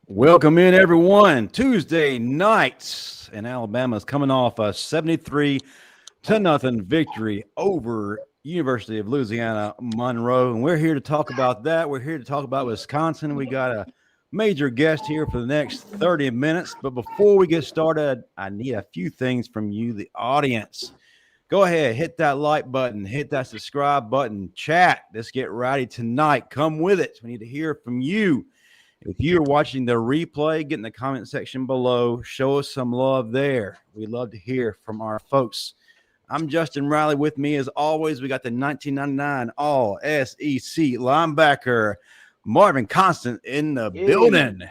Welcome in, everyone. Tuesday nights, and Alabama's coming off a 73-0 victory over University of Louisiana Monroe, and we're here to talk about that. We're here to talk about Wisconsin. We got a major guest here for the next 30 minutes, but before we get started, I need a few things from you, the audience. Go ahead, hit that like button, hit that subscribe button, chat. Let's get rowdy tonight. Come with it. We need to hear from you. If you're watching the replay, get in the comment section below. Show us some love there. We'd love to hear from our folks. I'm Justin Riley. With me, as always, we got the 1999 All-SEC linebacker, Marvin Constant, in the building.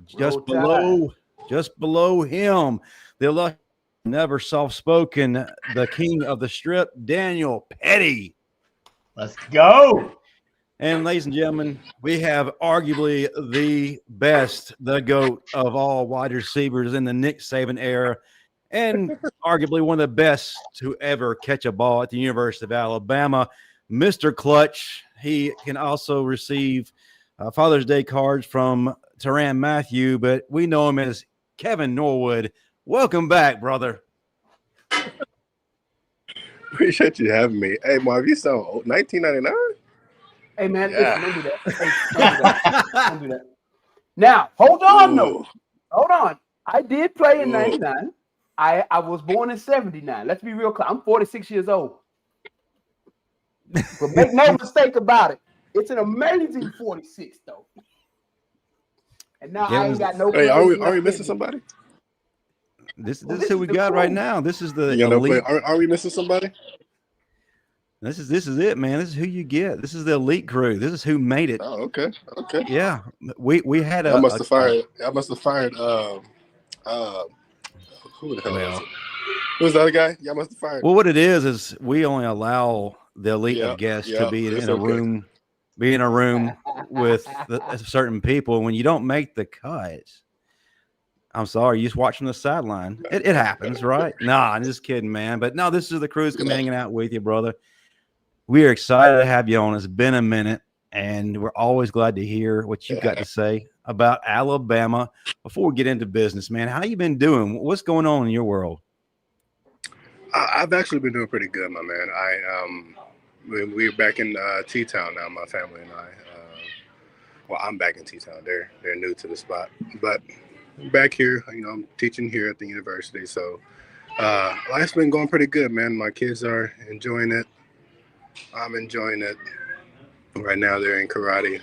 Just below him, the never soft-spoken, the king of the strip, Daniel Pettey. Let's go. And ladies and gentlemen, we have arguably the best, the GOAT of all wide receivers in the Nick Saban era, and arguably one of the best to ever catch a ball at the University of Alabama, Mr. Clutch. He can also receive Father's Day cards from Tyrann Mathieu, but we know him as Kevin Norwood. Welcome back, brother. Appreciate you having me. Hey, Marv, you sound old. 1999? Hey, man, listen, don't do that. Don't do that. Now, hold on, though. Hold on. I did play in 99. I was born in 79. Let's be real clear. I'm 46 years old. But make no mistake about it. It's an amazing 46, though. And now I ain't got no. Hey, are we missing somebody? This is who we got right now. This is the elite. Are we missing somebody? This is it, man. This is who you get. This is the elite crew. This is who made it. Oh, okay. Yeah, we had I must have fired. Who the hell is it? Who's the other guy? Y'all must have fired. Well, what it is we only allow the elite of guests to be in a room, with certain people. When you don't make the cut, I'm sorry, you just watch from the sideline. It happens, right? Nah, I'm just kidding, man. But no, this is the crew that's been hanging out with you, brother. We are excited to have you on. It's been a minute, and we're always glad to hear what you've got to say about Alabama. Before we get into business, man, how you been doing? What's going on in your world? I've actually been doing pretty good, my man. We're back in T-Town now, my family and I. Well, I'm back in T-Town. They're new to the spot, but back here, I'm teaching here at the university, so life's been going pretty good, man. My kids are enjoying it. I'm enjoying it. Right now, they're in karate.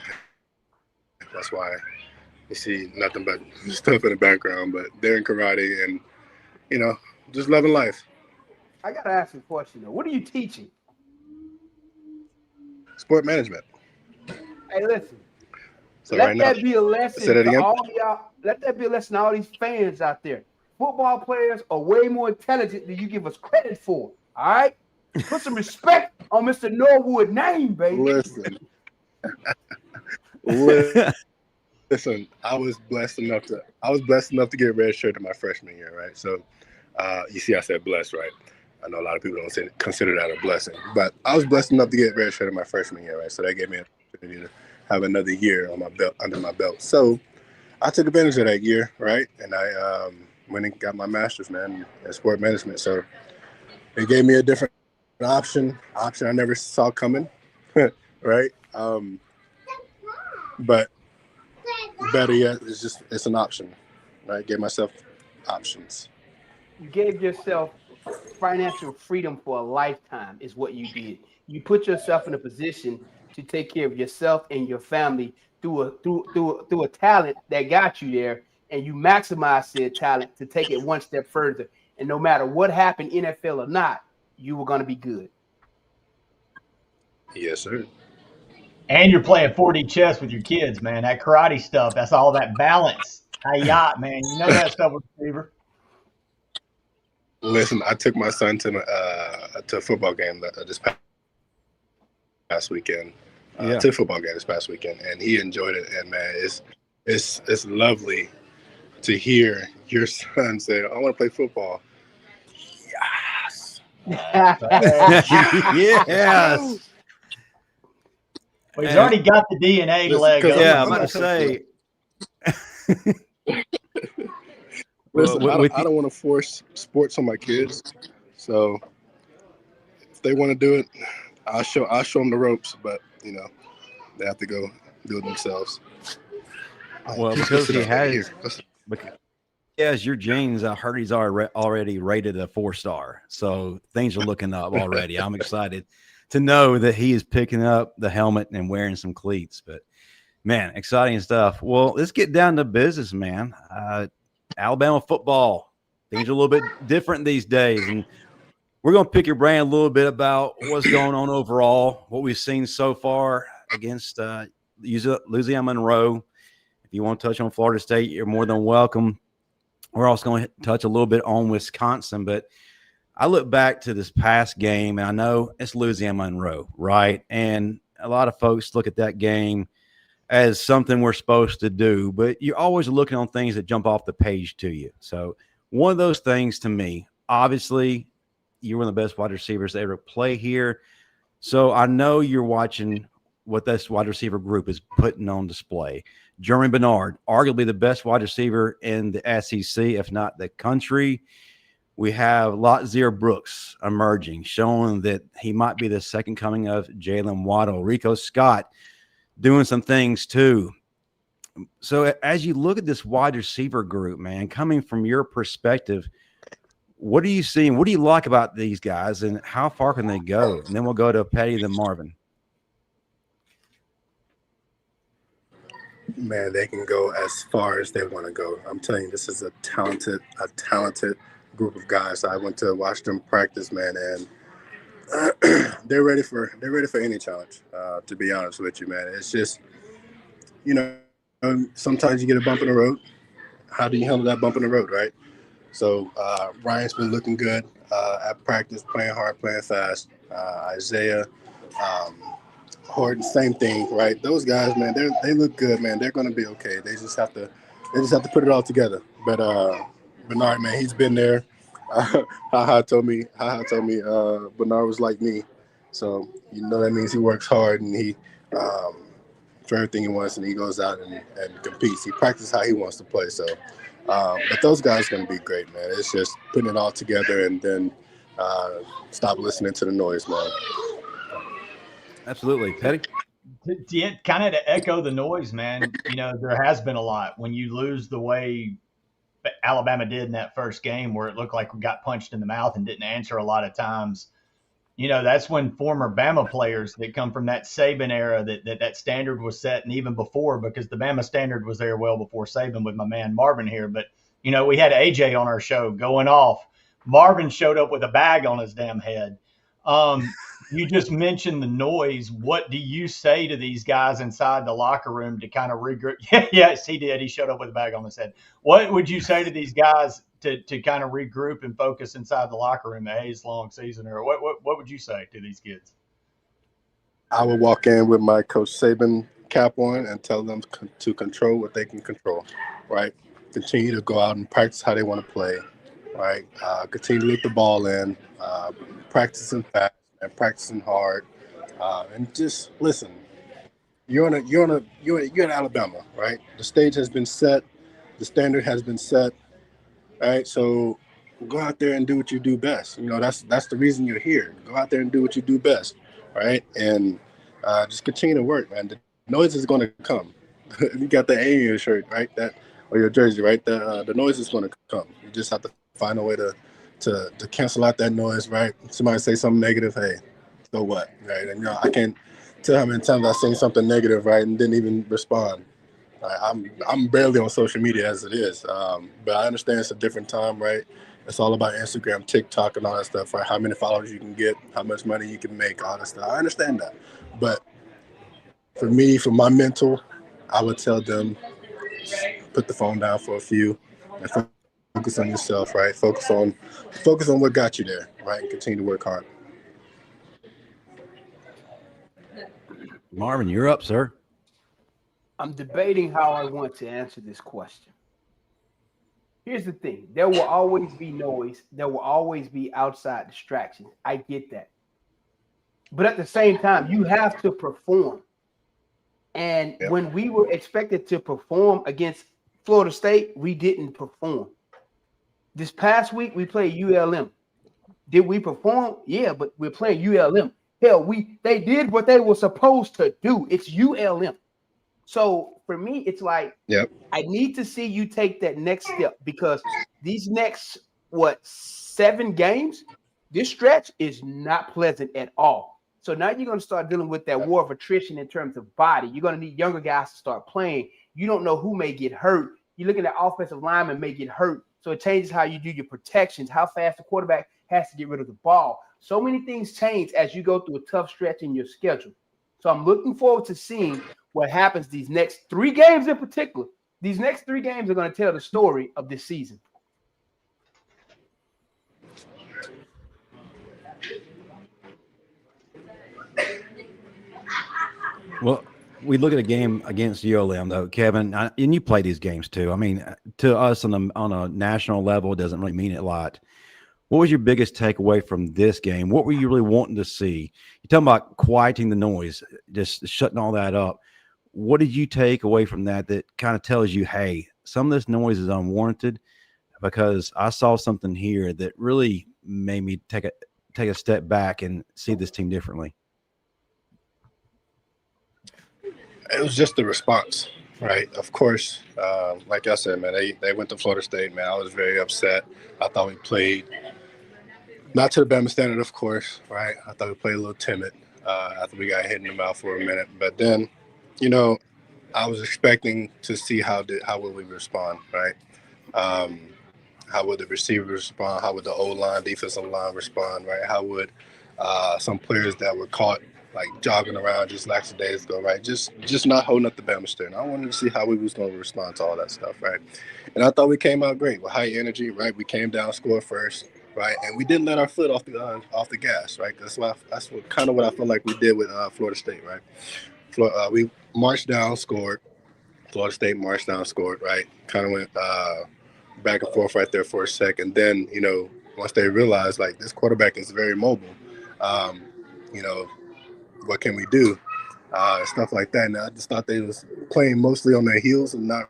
That's why you see nothing but stuff in the background, but they're in karate and, just loving life. I got to ask you a question, though. What are you teaching? Sport management. Hey, listen. So let that be a lesson to all y'all. Let that be a lesson to all these fans out there. Football players are way more intelligent than you give us credit for. All right? Put some respect on Mr. Norwood's name, baby. Listen, I was blessed enough to get a red shirt in my freshman year, right? So, you see, I said blessed, right? I know a lot of people don't consider that a blessing, but I was blessed enough to get a red shirt in my freshman year, right? So that gave me an opportunity to have another year on my belt, under my belt. So I took advantage of that year, right? And I went and got my master's, man, in sport management. So it gave me a different option I never saw coming, right? But better yet, it's an option, right? Gave myself options. You gave yourself financial freedom for a lifetime is what you did. You put yourself in a position to take care of yourself and your family through a talent that got you there, and you maximize said talent to take it one step further. And no matter what happened, NFL or not, you were going to be good. Yes, sir. And you're playing 4D chess with your kids, man. That karate stuff, that's all that balance. Hi-yat, man. You know that stuff with receiver. Listen, I took my son to a football game this past weekend. To a football game this past weekend, and he enjoyed it. And man, it's lovely to hear your son say, "I want to play football." Yes. Yes. Well, he's already got the DNA to let go. Yeah, I'm about to say. Listen, Well, I don't want to force sports on my kids. So if they want to do it, I'll show them the ropes. But they have to go do it themselves. Well, Just because sit he down, baby. has, Here, listen. because he has your genes, I heard he's already rated a 4-star. So things are looking up already. I'm excited to know that he is picking up the helmet and wearing some cleats. But man, exciting stuff. Well, let's get down to business, man. Alabama football, things are a little bit different these days, and we're going to pick your brain a little bit about what's going on overall, what we've seen so far against Louisiana Monroe. If you want to touch on Florida State, you're more than welcome. We're also going to touch a little bit on Wisconsin, but I look back to this past game, and I know it's Louisiana Monroe, right? And a lot of folks look at that game as something we're supposed to do, but you're always looking on things that jump off the page to you. So one of those things to me, obviously, you're one of the best wide receivers to ever play here. So I know you're watching what this wide receiver group is putting on display. Jeremy Bernard, arguably the best wide receiver in the SEC, if not the country. We have Lotzier Brooks emerging, showing that he might be the second coming of Jalen Waddle. Rico Scott doing some things too. So as you look at this wide receiver group, man, coming from your perspective, what are you seeing? What do you like about these guys, and how far can they go? And then we'll go to Pettey, then Marvin. Man, they can go as far as they want to go. I'm telling you, this is a talented group of guys. I went to watch them practice, man, and they're ready for any challenge. To be honest with you, man, it's just sometimes you get a bump in the road. How do you handle that bump in the road, right? So Ryan's been looking good at practice, playing hard, playing fast. Isaiah, Horton, same thing, right? Those guys, man, they look good, man. They're gonna be okay. They just have to put it all together. But Bernard, man, he's been there. Haha told me Bernard was like me, so that means he works hard and he for everything he wants, and he goes out and competes. He practices how he wants to play. So, but those guys are gonna be great, man. It's just putting it all together and then stop listening to the noise, man. Absolutely. Pettey? Kind of to echo the noise, man, there has been a lot. When you lose the way Alabama did in that first game, where it looked like we got punched in the mouth and didn't answer a lot of times, that's when former Bama players that come from that Saban era, that standard was set, and even before, because the Bama standard was there well before Saban with my man Marvin here. But, we had AJ on our show going off. Marvin showed up with a bag on his damn head. You just mentioned the noise. What do you say to these guys inside the locker room to kind of regroup? Yes, he did. He showed up with a bag on his head. What would you say to these guys to kind of regroup and focus inside the locker room? Hey, it's long season, or what would you say to these kids? I would walk in with my Coach Saban cap on and tell them to control what they can control, right? Continue to go out and practice how they want to play, right? Continue to get the ball in, practicing fast and practicing hard, and just listen. You're in Alabama, right? The stage has been set, the standard has been set, right? So go out there and do what you do best. That's the reason you're here. Go out there and do what you do best, right? And just continue to work, man. The noise is going to come. You got the A in your shirt, right? Or your jersey, right? The noise is going to come. You just have to find a way to cancel out that noise, right? Somebody say something negative, hey, so what, right? And I can't tell how many times I seen something negative, right, and didn't even respond. I'm barely on social media as it is, but I understand it's a different time, right? It's all about Instagram, TikTok, and all that stuff, right? How many followers you can get, how much money you can make, all that stuff. I understand that, but for me, for my mental, I would tell them put the phone down for a few and focus on yourself, right? Focus on what got you there, right? And continue to work hard. Marvin, you're up, sir. I'm debating how I want to answer this question. Here's the thing. There will always be noise. There will always be outside distractions. I get that. But at the same time, you have to perform. And when we were expected to perform against Florida State, we didn't perform. This past week, we played ULM. Did we perform? Yeah, but we're playing ULM. Hell, they did what they were supposed to do. It's ULM. So for me, it's like, I need to see you take that next step, because these next 7 games, this stretch is not pleasant at all. So now you're going to start dealing with that war of attrition in terms of body. You're going to need younger guys to start playing. You don't know who may get hurt. You're looking at offensive linemen may get hurt. So it changes how you do your protections, how fast the quarterback has to get rid of the ball. So many things change as you go through a tough stretch in your schedule. So I'm looking forward to seeing what happens these next 3 games in particular. These next 3 games are going to tell the story of this season. Well, we look at a game against ULM, though, Kevin, and you play these games too. I mean, to us on a national level, it doesn't really mean a lot. What was your biggest takeaway from this game? What were you really wanting to see? You're talking about quieting the noise, just shutting all that up. What did you take away from that kind of tells you, hey, some of this noise is unwarranted? Because I saw something here that really made me take a step back and see this team differently. It was just the response, right? Of course, like I said, man, they went to Florida State, man. I was very upset. I thought we played not to the Bama Standard, of course, right? I thought we played a little timid after we got hit in the mouth for a minute. But then, I was expecting to see how would we respond, right? How would the receivers respond? How would the O-line, defensive line respond, right? How would some players that were caught like jogging around just lackadaisical, right? Just not holding up the Bama Standard. I wanted to see how we was going to respond to all that stuff, right? And I thought we came out great with high energy, right? We came down, scored first, right? And we didn't let our foot off the gas, right? That's what I feel like we did with Florida State, right? We marched down, scored. Florida State marched down, scored, right? Kind of went back and forth right there for a second. Then, once they realized, like, this quarterback is very mobile, what can we do? Stuff like that. And I just thought they was playing mostly on their heels and not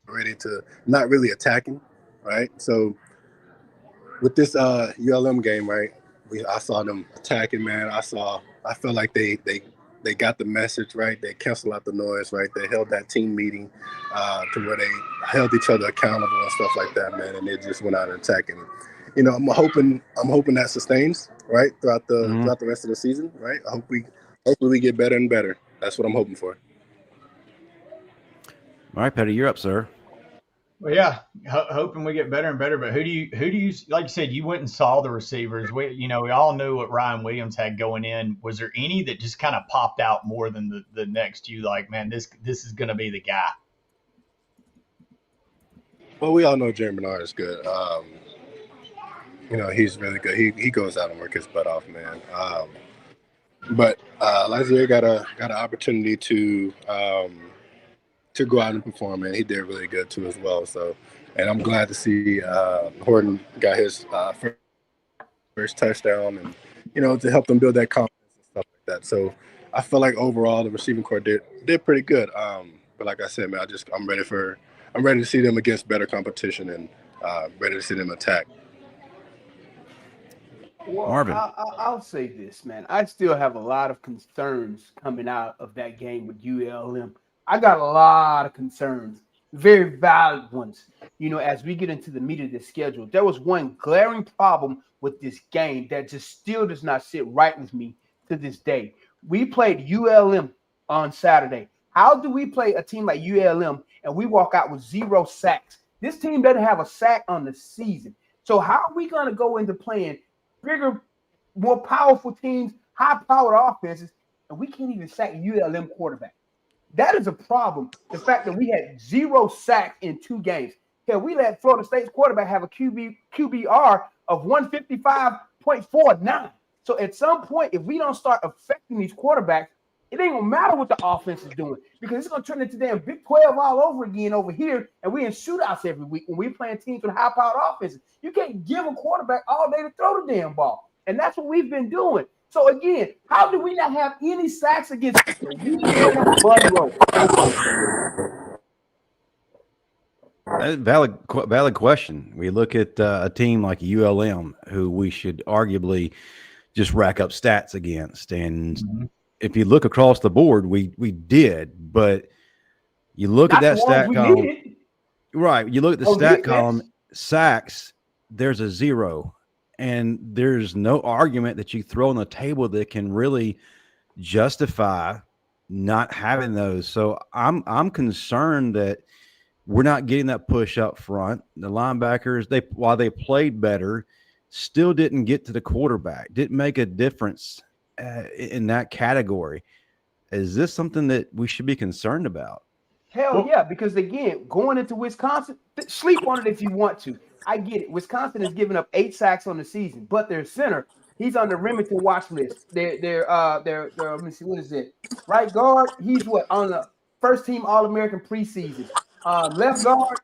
really attacking, right? So with this ULM game, right, I saw them attacking, man. I felt like they got the message, right? They canceled out the noise, right? They held that team meeting to where they held each other accountable and stuff like that, man. And they just went out and attacking. I'm hoping that sustains, right, throughout the rest of the season, right? Hopefully we get better and better. That's what I'm hoping for. All right, Pettey, you're up, sir. Well, yeah, hoping we get better and better. But who do you like you said, you went and saw the receivers. We all knew what Ryan Williams had going in. Was there any that just kind of popped out more than the next? You like, man, this is going to be the guy. Well, we all know Jerry Bernard is good. He's really good. He goes out and works his butt off, man. But Lazier got an opportunity to go out and perform, and he did really good too as well. So, and I'm glad to see Horton got his first touchdown, and to help them build that confidence and stuff like that. So, I feel like overall the receiving corps did pretty good. But like I said, man, I'm ready to see them against better competition and ready to see them attack. Well, Marvin. I'll say this, man. I still have a lot of concerns coming out of that game with ULM. I got a lot of concerns, very valid ones. As we get into the meat of the schedule, there was one glaring problem with this game that just still does not sit right with me to this day. We played ULM on Saturday. How do we play a team like ULM and we walk out with 0 sacks? This team doesn't have a sack on the season. So how are we going to go into playing bigger, more powerful teams, high-powered offenses, and we can't even sack ULM quarterback? That is a problem. The fact that we had 0 sacks in 2 games. Hell, we let Florida State's quarterback have a QBR of 155.49. So at some point, if we don't start affecting these quarterbacks, it ain't gonna matter what the offense is doing, because it's gonna turn into damn Big 12 all over again over here, and we in shootouts every week when we playing teams with high-powered offenses. You can't give a quarterback all day to throw the damn ball, and that's what we've been doing. So again, how do we not have any sacks against Louisiana Monroe? Valid question. We look at a team like ULM, who we should arguably just rack up stats against, and if you look across the board, we did, but you look at that stat column, right? You look at the stat column, sacks. There's a 0, and there's no argument that you throw on the table that can really justify not having those. So I'm concerned that we're not getting that push up front. The linebackers, while they played better, still didn't get to the quarterback, didn't make a difference in that category. Is this something that we should be concerned about? Hell yeah, because again, going into Wisconsin, sleep on it if you want to. I get it. Wisconsin has given up 8 sacks on the season, but their center, he's on the Remington watch list. They're let me see, what is it? Right guard, he's on the first team All-American preseason. Left guard,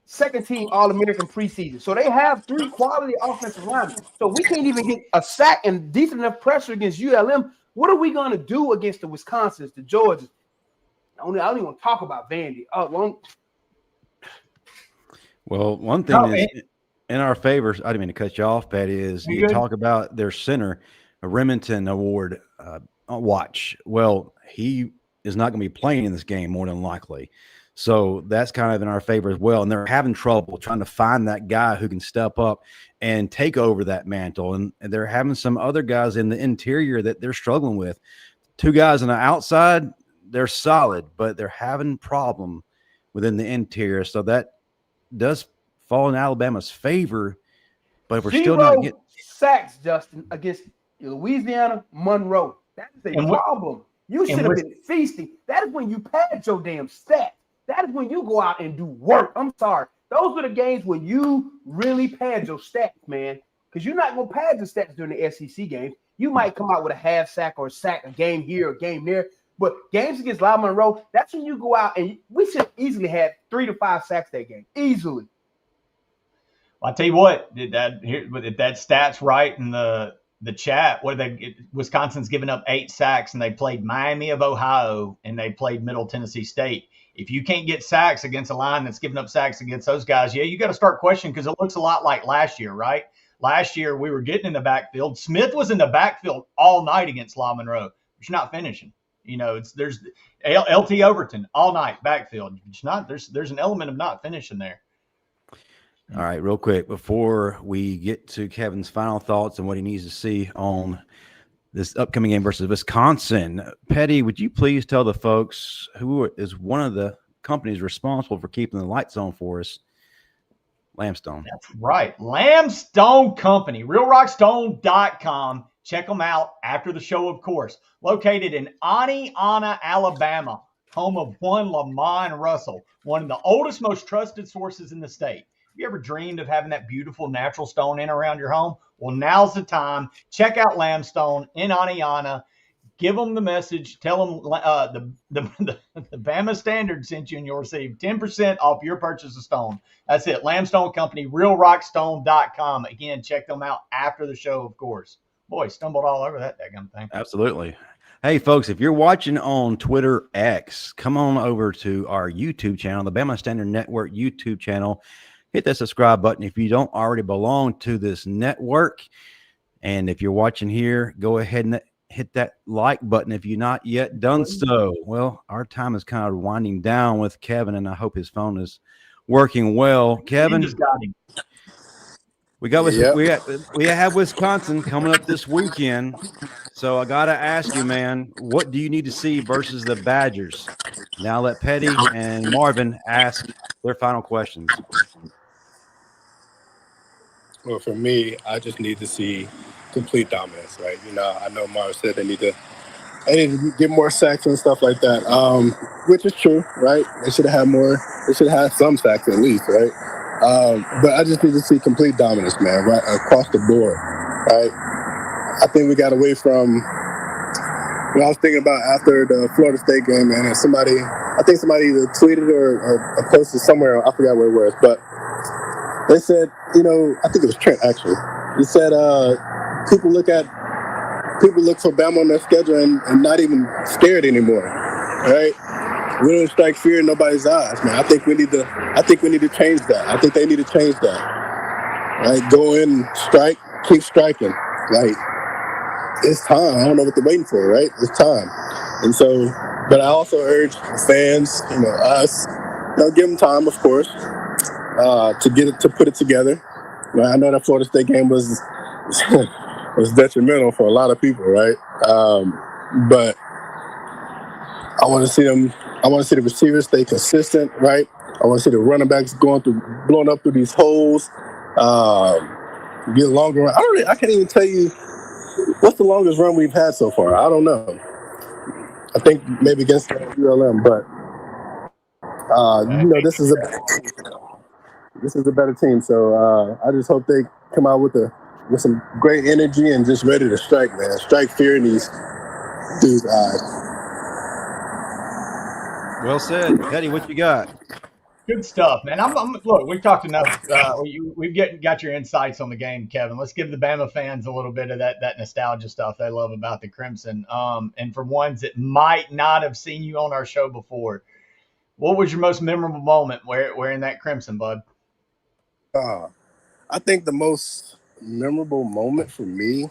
second team All-American preseason. So they have 3 quality offensive linemen. So we can't even get a sack and decent enough pressure against ULM. What are we going to do against the Wisconsins, the Georgias? I don't even want to talk about Vandy. Well, one thing is in our favor, I didn't mean to cut you off, Patty, is you talk about their center, a Remington Award watch. Well, he is not going to be playing in this game more than likely. So that's kind of in our favor as well. And they're having trouble trying to find that guy who can step up and take over that mantle. And they're having some other guys in the interior that they're struggling with. 2 guys on the outside, they're solid, but they're having problem within the interior. So that does fall in Alabama's favor. But if we're still not getting sacks, Justin, against Louisiana Monroe, that is a problem. You should have been feasting. That is when you pad your damn stats. That is when you go out and do work. I'm sorry. Those are the games when you really pad your stats, man. Because you're not going to pad your stats during the SEC games. You might come out with a half sack or a sack, a game here, a game there. But games against Louisiana Monroe, that's when you go out and we should easily have 3 to 5 sacks that game. Easily. Well, I'll tell you what, if that stats right in the chat, Wisconsin's given up 8 sacks, and they played Miami of Ohio, and they played Middle Tennessee State. If you can't get sacks against a line that's giving up sacks against those guys, you got to start questioning, because it looks a lot like last year, right? Last year, we were getting in the backfield. Smith was in the backfield all night against La Monroe, but you're not finishing. There's LT Overton all night backfield. It's not, there's an element of not finishing there. All right, real quick, before we get to Kevin's final thoughts and what he needs to see on this upcoming game versus Wisconsin, Pettey, would you please tell the folks who is one of the companies responsible for keeping the lights on for us? Lamstone. That's right. Lamstone Company, realrockstone.com. Check them out after the show, of course. Located in Aniana, Alabama, home of one Lamont Russell, one of the oldest, most trusted sources in the state. Have you ever dreamed of having that beautiful natural stone in around your home? Well, now's the time. Check out Lamstone in Aniana. Give them the message. Tell them the Bama Standard sent you, and you'll receive 10% off your purchase of stone. That's it. Lamstone Company, realrockstone.com. Again, check them out after the show, of course. Boy, stumbled all over that daggum thing. Absolutely. Hey, folks, if you're watching on Twitter X, come on over to our YouTube channel, the Bama Standard Network YouTube channel. Hit that subscribe button if you don't already belong to this network. And if you're watching here, go ahead and hit that like button if you're not yet done so. Well, our time is kind of winding down with Kevin, and I hope his phone is working well. Kevin, just got him. we have Wisconsin coming up this weekend. So I got to ask you, man, what do you need to see versus the Badgers? Now let Pettey and Marvin ask their final questions. Well, for me, I just need to see complete dominance, right? I know Marv said they need to get more sacks and stuff like that, which is true, right? They should have had more. They should have had some sacks at least, right? But I just need to see complete dominance, man, right across the board, right? I think we got away from what I was thinking about after the Florida State game, and somebody either tweeted or posted somewhere, I forgot where it was, but they said, I think it was Trent actually. He said people look for Bama on their schedule and not even scared anymore, right? We don't strike fear in nobody's eyes, man. I think we need to change that. I think they need to change that. Right? Go in, strike, keep striking. Like, it's time. I don't know what they're waiting for, right? It's time. And so, but I also urge fans, us, give them time, of course, to put it together. Right? I know that Florida State game was detrimental for a lot of people, right? But I want to see them. I want to see the receivers stay consistent, right? I want to see the running backs blowing up through these holes, get longer. I can't even tell you what's the longest run we've had so far. I don't know. I think maybe against ULM, but this is a better team. So I just hope they come out with some great energy and just ready to strike, man. Strike fear in these dudes' eyes. Well said. Pettey, what you got? Good stuff, man. Look, we've talked enough. We've got your insights on the game, Kevin. Let's give the Bama fans a little bit of that nostalgia stuff they love about the Crimson. And for ones that might not have seen you on our show before, what was your most memorable moment wearing that Crimson, bud? I think the most memorable moment for me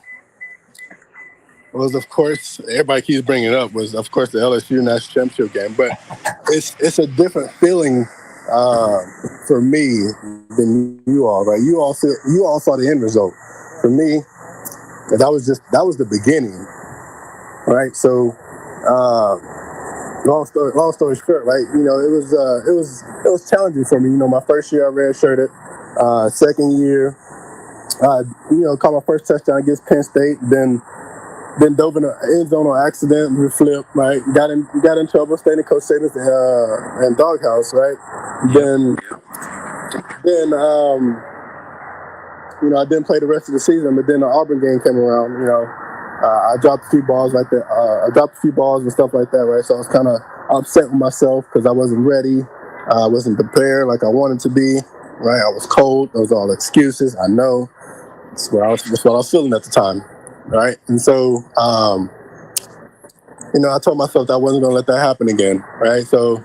was, of course, everybody keeps bringing it up, was, of course, the LSU National Championship game. But it's a different feeling for me than you all, right? You all saw the end result. For me, that was the beginning, right? So, long story short, right? It was challenging for me. My first year I redshirted. Second year, caught my first touchdown against Penn State. Then dove in the end zone on accident, flip, right? Got in trouble, stayed in Coach Saban's and doghouse, right? Yep. Then I didn't play the rest of the season, but then the Auburn game came around. I dropped a few balls like that. I dropped a few balls and stuff like that, right? So I was kind of upset with myself because I wasn't ready. I wasn't prepared like I wanted to be, right? I was cold. Those are all excuses. I know. That's what I was feeling at the time. Right. And so, I told myself that I wasn't going to let that happen again. Right. So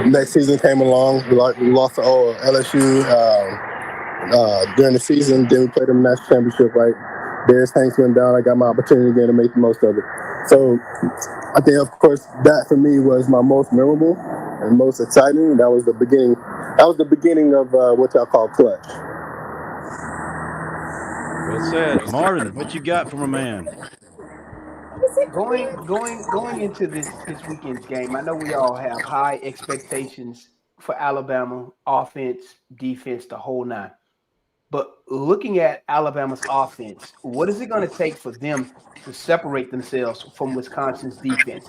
next season came along. We lost to LSU during the season. Then we played in the national championship. Right. Darius Hanks went down. I got my opportunity again to make the most of it. So I think, of course, that for me was my most memorable and most exciting. That was the beginning. That was the beginning of what y'all call clutch. Well said. Marvin, what you got from a man? Going into this weekend's game, I know we all have high expectations for Alabama offense, defense, the whole nine. But looking at Alabama's offense, what is it going to take for them to separate themselves from Wisconsin's defense?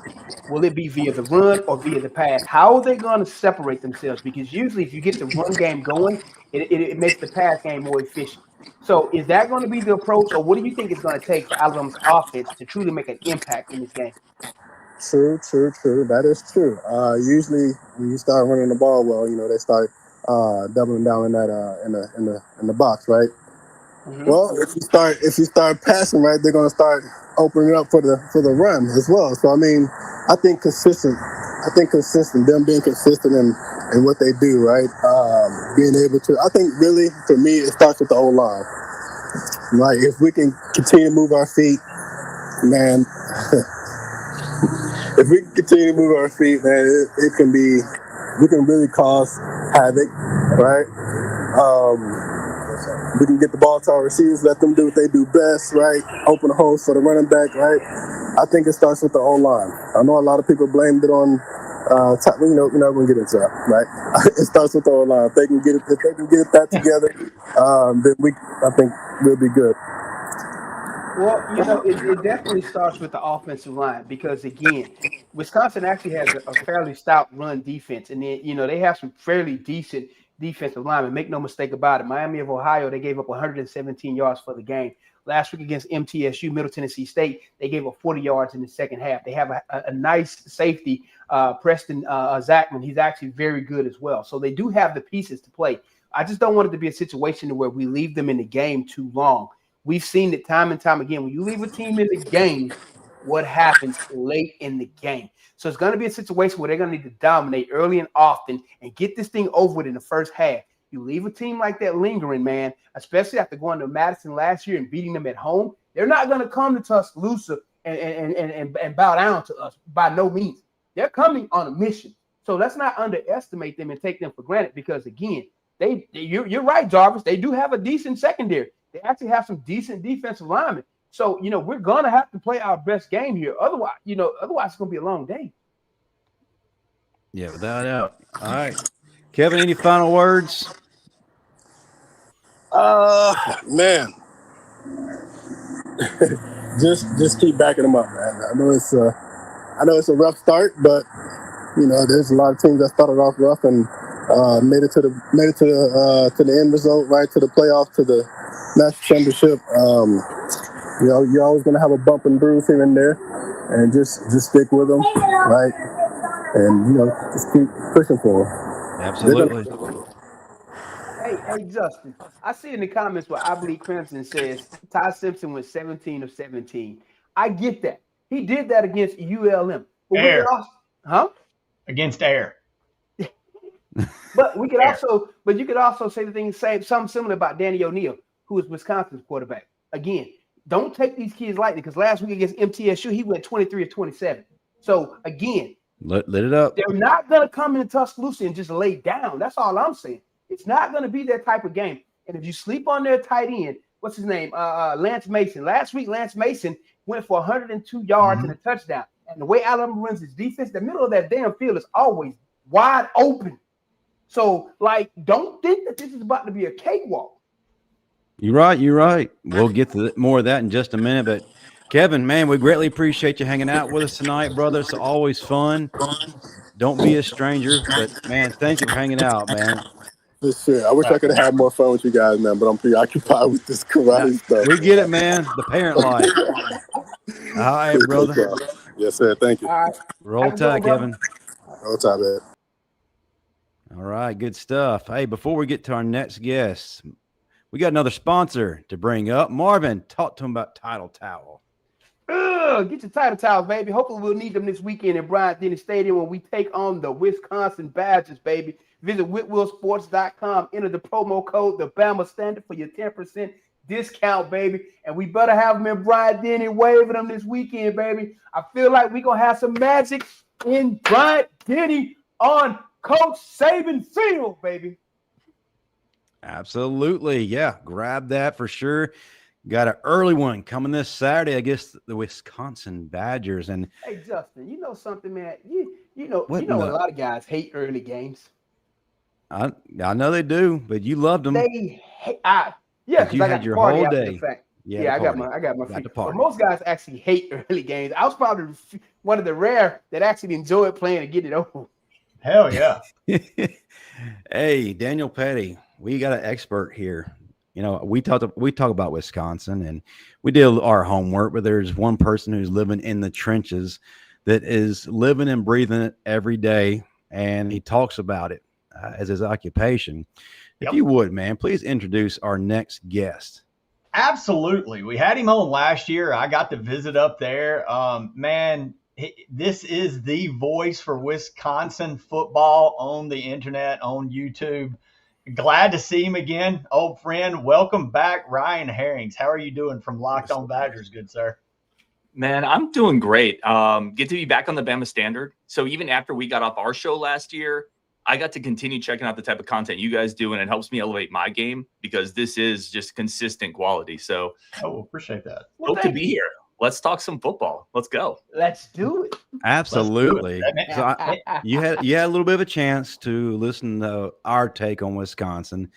Will it be via the run or via the pass? How are they going to separate themselves? Because usually if you get the run game going, it makes the pass game more efficient. So is that going to be the approach, or what do you think it's going to take for Alabama's offense to truly make an impact in this game? True. That is true. Usually when you start running the ball well, they start doubling down in that in the box, right? Mm-hmm. Well, if you start passing right, they're going to start opening up for the run as well. So I mean, I think consistent. Them being consistent in what they do, right? Being able to. I think really for me, it starts with the O-line. Right? If we can continue to move our feet, man. If we can continue to move our feet, man, we can really cause havoc, right? We can get the ball to our receivers, let them do what they do best, right? Open the holes for the running back, right? I think it starts with the O-line. I know a lot of people blamed it on we're not going to get into that, right? It starts with the O-line. If they can get that together, then I think we'll be good. Well, it definitely starts with the offensive line because, again, Wisconsin actually has a fairly stout run defense. And then, they have some fairly decent defensive linemen. Make no mistake about it. Miami of Ohio, they gave up 117 yards for the game. Last week against MTSU, Middle Tennessee State, they gave up 40 yards in the second half. They have a nice safety, Preston Zachman. He's actually very good as well. So they do have the pieces to play. I just don't want it to be a situation where we leave them in the game too long. We've seen it time and time again. When you leave a team in the game what happens late in the game. So it's going to be a situation where they're going to need to dominate early and often and get this thing over with in the first half. You leave a team like that lingering, man, especially after going to Madison last year and beating them at home. They're not going to come to Tuscaloosa and bow down to us by no means. They're coming on a mission. So let's not underestimate them and take them for granted because, again, you're right, Jarvis. They do have a decent secondary. They actually have some decent defensive linemen. So, we're going to have to play our best game here. Otherwise, it's going to be a long day. Yeah, without a doubt. All right. Kevin, any final words? Man. just keep backing them up, man. I know it's a rough start, but there's a lot of teams that started off rough and made it to the end result, right to the playoff, to the national championship. You're always gonna have a bump and bruise here and there, and just stick with them, right? And just keep pushing for them. Absolutely. Hey, Justin. I see in the comments where I believe Crimson says Ty Simpson was 17 of 17. I get that. He did that against ULM. Against Air. But you could also say something similar about Danny O'Neal, who is Wisconsin's quarterback. Again, don't take these kids lightly because last week against MTSU, he went 23 of 27. So again, let it up. They're not going to come into Tuscaloosa and just lay down. That's all I'm saying. It's not going to be that type of game. And if you sleep on their tight end, what's his name? Lance Mason. Last week, Lance Mason went for 102 yards and a touchdown. And the way Alabama runs its defense, the middle of that damn field is always wide open. So, don't think that this is about to be a cakewalk. You're right. We'll get to more of that in just a minute. But, Kevin, man, we greatly appreciate you hanging out with us tonight, brother. It's always fun. Don't be a stranger. But, man, thank you for hanging out, man. For sure. I wish I could have had more fun with you guys, man, but I'm preoccupied with this karate stuff. We get it, man. The parent life. All right, brother. Yes, sir. Thank you. All right. Roll Tide, Kevin. Roll Tide, man. All right, good stuff. Hey, before we get to our next guest, we got another sponsor to bring up. Marvin, talk to him about Title Towel. Get your Title Towels, baby. Hopefully we'll need them this weekend at Bryant-Denny Stadium when we take on the Wisconsin Badgers, baby. Visit whitwillsports.com. Enter the promo code, the Bama Standard, for your 10% discount, baby. And we better have them in Bryant-Denny waving them this weekend, baby. I feel like we're going to have some magic in Bryant-Denny on Coach Saban Field, baby. Absolutely. Yeah, grab that for sure. Got an early one coming this Saturday against the Wisconsin Badgers. And hey, Justin, you know something, man? You know a lot of guys hate early games. I know they do, but you loved them. They hate. Because you I had got your party whole after day. the fact. Yeah, I got my free. But most guys actually hate early games. I was probably one of the rare that actually enjoyed playing and getting it over. Hell yeah. Hey, Daniel Pettey, we got an expert here. We talk about Wisconsin and we did our homework, but there's one person who's living in the trenches that is living and breathing it every day, and he talks about it as his occupation. If you would, man, please introduce our next guest. Absolutely. We had him on last year. I got to visit up there. Man, this is the voice for Wisconsin football on the internet, on YouTube. Glad to see him again, old friend. Welcome back, Ryan Herrings. How are you doing from Locked On Badgers, good sir? Man, I'm doing great. Get to be back on the Bama Standard. So even after we got off our show last year, I got to continue checking out the type of content you guys do, and it helps me elevate my game because this is just consistent quality. So appreciate that. Hope to be here. Let's talk some football. Let's go. Let's do it. Absolutely. So you had a little bit of a chance to listen to our take on Wisconsin.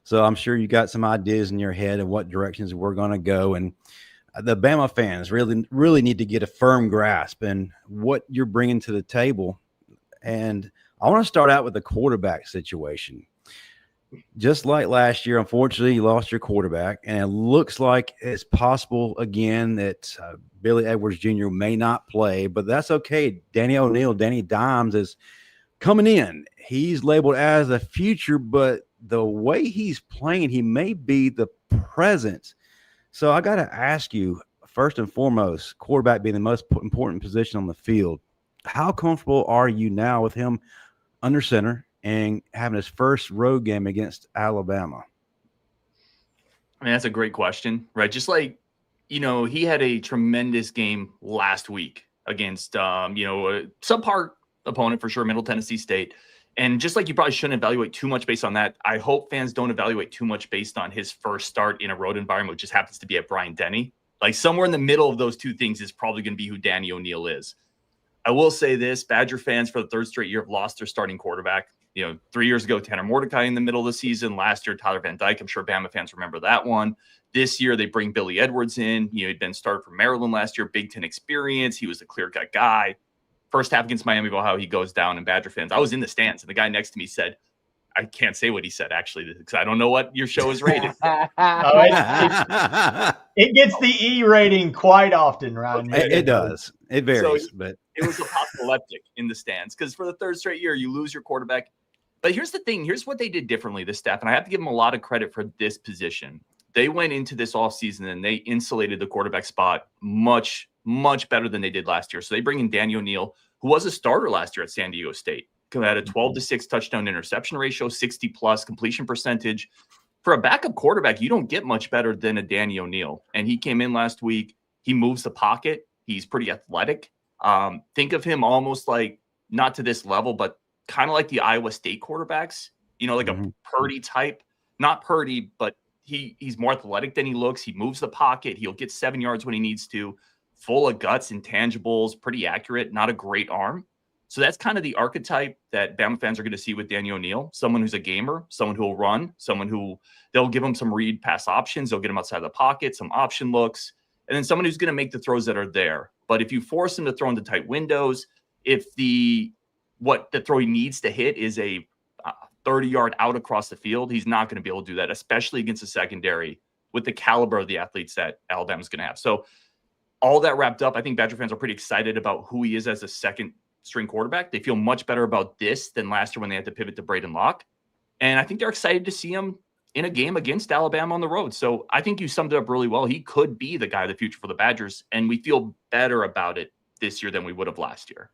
So I'm sure you got some ideas in your head of what directions we're going to go. And the Bama fans really need to get a firm grasp in what you're bringing to the table. And I want to start out with the quarterback situation. Just like last year, unfortunately, you lost your quarterback, and it looks like it's possible again that Billy Edwards Jr. may not play, but that's okay. Danny O'Neal, Danny Dimes is coming in. He's labeled as a future, but the way he's playing, he may be the present. So I got to ask you, first and foremost, quarterback being the most important position on the field. How comfortable are you now with him under center and having his first road game against Alabama? I mean, that's a great question, right? Just like, he had a tremendous game last week against, a subpar opponent for sure, Middle Tennessee State. And just like you probably shouldn't evaluate too much based on that, I hope fans don't evaluate too much based on his first start in a road environment, which just happens to be at Bryant-Denny. Like somewhere in the middle of those two things is probably going to be who Danny O'Neal is. I will say this, Badger fans for the third straight year have lost their starting quarterback. 3 years ago, Tanner Mordecai in the middle of the season. Last year, Tyler Van Dyke. I'm sure Bama fans remember that one. This year, they bring Billy Edwards in. He'd been started for Maryland last year, Big Ten experience. He was a clear-cut guy. First half against Miami of Ohio, he goes down, and Badger fans, I was in the stands, and the guy next to me said, I can't say what he said, actually, because I don't know what your show is rated. It gets the E rating quite often, Ryan. It does. It varies. But it was apocalyptic in the stands because for the third straight year, you lose your quarterback. But here's the thing. Here's what they did differently, this staff, and I have to give them a lot of credit for this position. They went into this offseason, and they insulated the quarterback spot much, much better than they did last year. So they bring in Daniel O'Neal, who was a starter last year at San Diego State. Had a 12-6 touchdown interception ratio, 60+ completion percentage. For a backup quarterback, you don't get much better than a Danny O'Neal. And he came in last week. He moves the pocket. He's pretty athletic. Think of him almost like, not to this level, but kind of like the Iowa State quarterbacks, like a Purdy type. Not Purdy, but he's more athletic than he looks. He moves the pocket. He'll get 7 yards when he needs to. Full of guts, intangibles, pretty accurate, not a great arm. So that's kind of the archetype that Bama fans are going to see with Daniel O'Neal, someone who's a gamer, someone who will run, someone who they'll give him some read pass options. They'll get him outside the pocket, some option looks, and then someone who's going to make the throws that are there. But if you force him to throw into tight windows, if what the throw he needs to hit is a 30-yard out across the field, he's not going to be able to do that, especially against a secondary with the caliber of the athletes that Alabama's going to have. So all that wrapped up, I think Badger fans are pretty excited about who he is as a second string quarterback. They feel much better about this than last year when they had to pivot to Braden Locke. And I think they're excited to see him in a game against Alabama on the road. So I think you summed it up really well. He could be the guy of the future for the Badgers, and we feel better about it this year than we would have last year.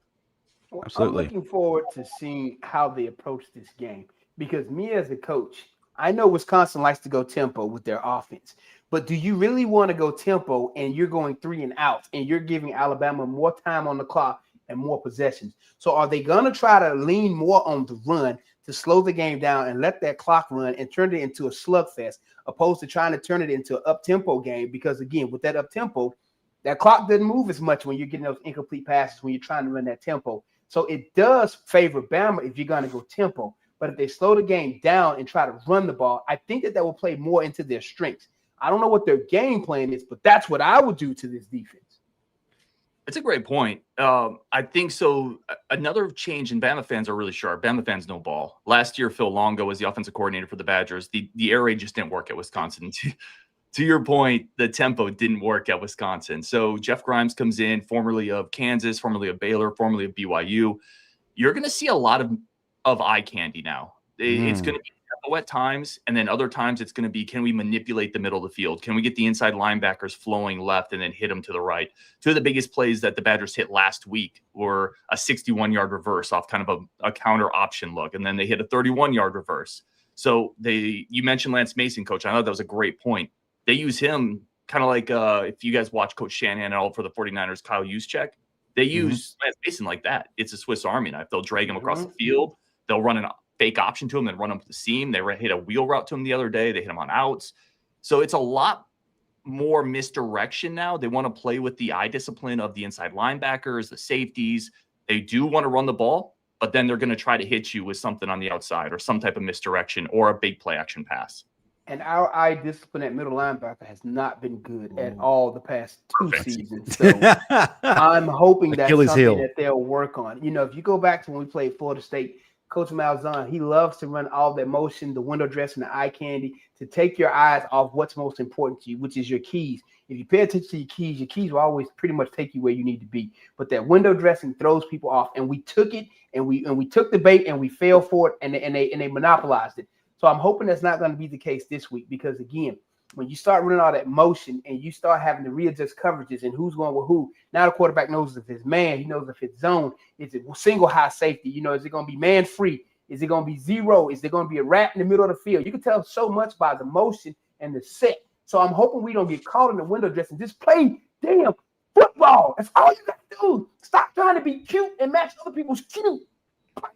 Well, absolutely. I'm looking forward to seeing how they approach this game because me as a coach, I know Wisconsin likes to go tempo with their offense, but do you really want to go tempo and you're going 3 and out and you're giving Alabama more time on the clock and more possessions? So are they going to try to lean more on the run to slow the game down and let that clock run and turn it into a slugfest opposed to trying to turn it into an up-tempo game? Because, again, with that up-tempo, that clock doesn't move as much when you're getting those incomplete passes when you're trying to run that tempo. So it does favor Bama if you're going to go tempo. But if they slow the game down and try to run the ball, I think that will play more into their strengths. I don't know what their game plan is, but that's what I would do to this defense. It's a great point. I think so. Another change, and Bama fans are really sharp. Bama fans know ball. Last year, Phil Longo was the offensive coordinator for the Badgers. The air raid just didn't work at Wisconsin. To your point, the tempo didn't work at Wisconsin. So Jeff Grimes comes in, formerly of Kansas, formerly of Baylor, formerly of BYU. You're going to see a lot of eye candy now. It's going to be tempo at times, and then other times it's going to be, can we manipulate the middle of the field? Can we get the inside linebackers flowing left and then hit them to the right? Two of the biggest plays that the Badgers hit last week were a 61-yard reverse off kind of a counter option look, and then they hit a 31-yard reverse. So you mentioned Lance Mason, Coach. I thought that was a great point. They use him kind of like if you guys watch Coach Shanahan and all for the 49ers, Kyle Juszczyk, they use Lance Mason like that. It's a Swiss Army knife. They'll drag him across the field. They'll run a fake option to him, then run him to the seam. They hit a wheel route to him the other day. They hit him on outs. So it's a lot more misdirection now. They want to play with the eye discipline of the inside linebackers, the safeties. They do want to run the ball, but then they're going to try to hit you with something on the outside or some type of misdirection or a big play action pass. And our eye discipline at middle linebacker has not been good at all the past 2 seasons. So I'm hoping that's Achilles something heel. that they'll work on. If you go back to when we played Florida State, Coach Malzahn, he loves to run all that motion, the window dressing, the eye candy, to take your eyes off what's most important to you, which is your keys. If you pay attention to your keys will always pretty much take you where you need to be. But that window dressing throws people off, and we took it, and we took the bait, and we fell for it, and they monopolized it. So I'm hoping that's not going to be the case this week because, again, when you start running all that motion and you start having to readjust coverages and who's going with who, now the quarterback knows if it's man, he knows if it's zone, is it single high safety, is it going to be man free? Is it going to be zero? Is there going to be a wrap in the middle of the field? You can tell so much by the motion and the set. So I'm hoping we don't get caught in the window dressing. Just play damn football. That's all you got to do. Stop trying to be cute and match other people's cute. Play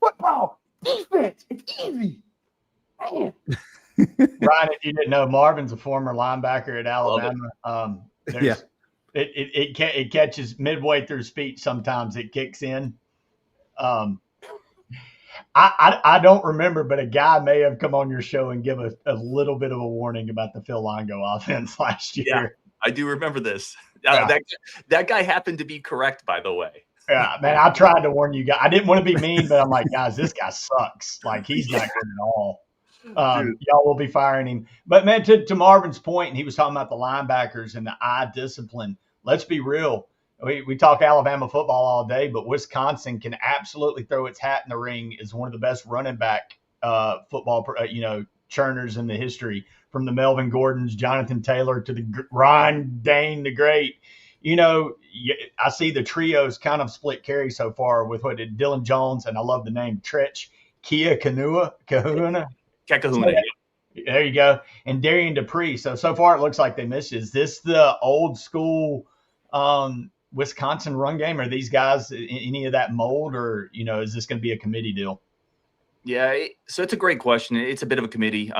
football. Defense. It's easy. Man. Ryan, if you didn't know, Marvin's a former linebacker at Alabama. It catches midway through speech. Sometimes it kicks in. I don't remember, but a guy may have come on your show and give a little bit of a warning about the Phil Longo offense last year. Yeah, I do remember this. That guy happened to be correct, by the way. Yeah, man, I tried to warn you guys. I didn't want to be mean, but I'm like, guys, this guy sucks. Like, he's not good at all. Y'all will be firing him. But, man, to Marvin's point, and he was talking about the linebackers and the eye discipline. Let's be real. We talk Alabama football all day, but Wisconsin can absolutely throw its hat in the ring as one of the best running back football, churners in the history, from the Melvin Gordons, Jonathan Taylor, to the Ryan Dane the Great. I see the trios kind of split carry so far with Dylan Jones, and I love the name Tretch Kahuna. There you go. And Darian Dupree. So far it looks like they missed. Is this the old school Wisconsin run game? Are these guys any of that mold, or is this going to be a committee deal? Yeah, so it's a great question. It's a bit of a committee.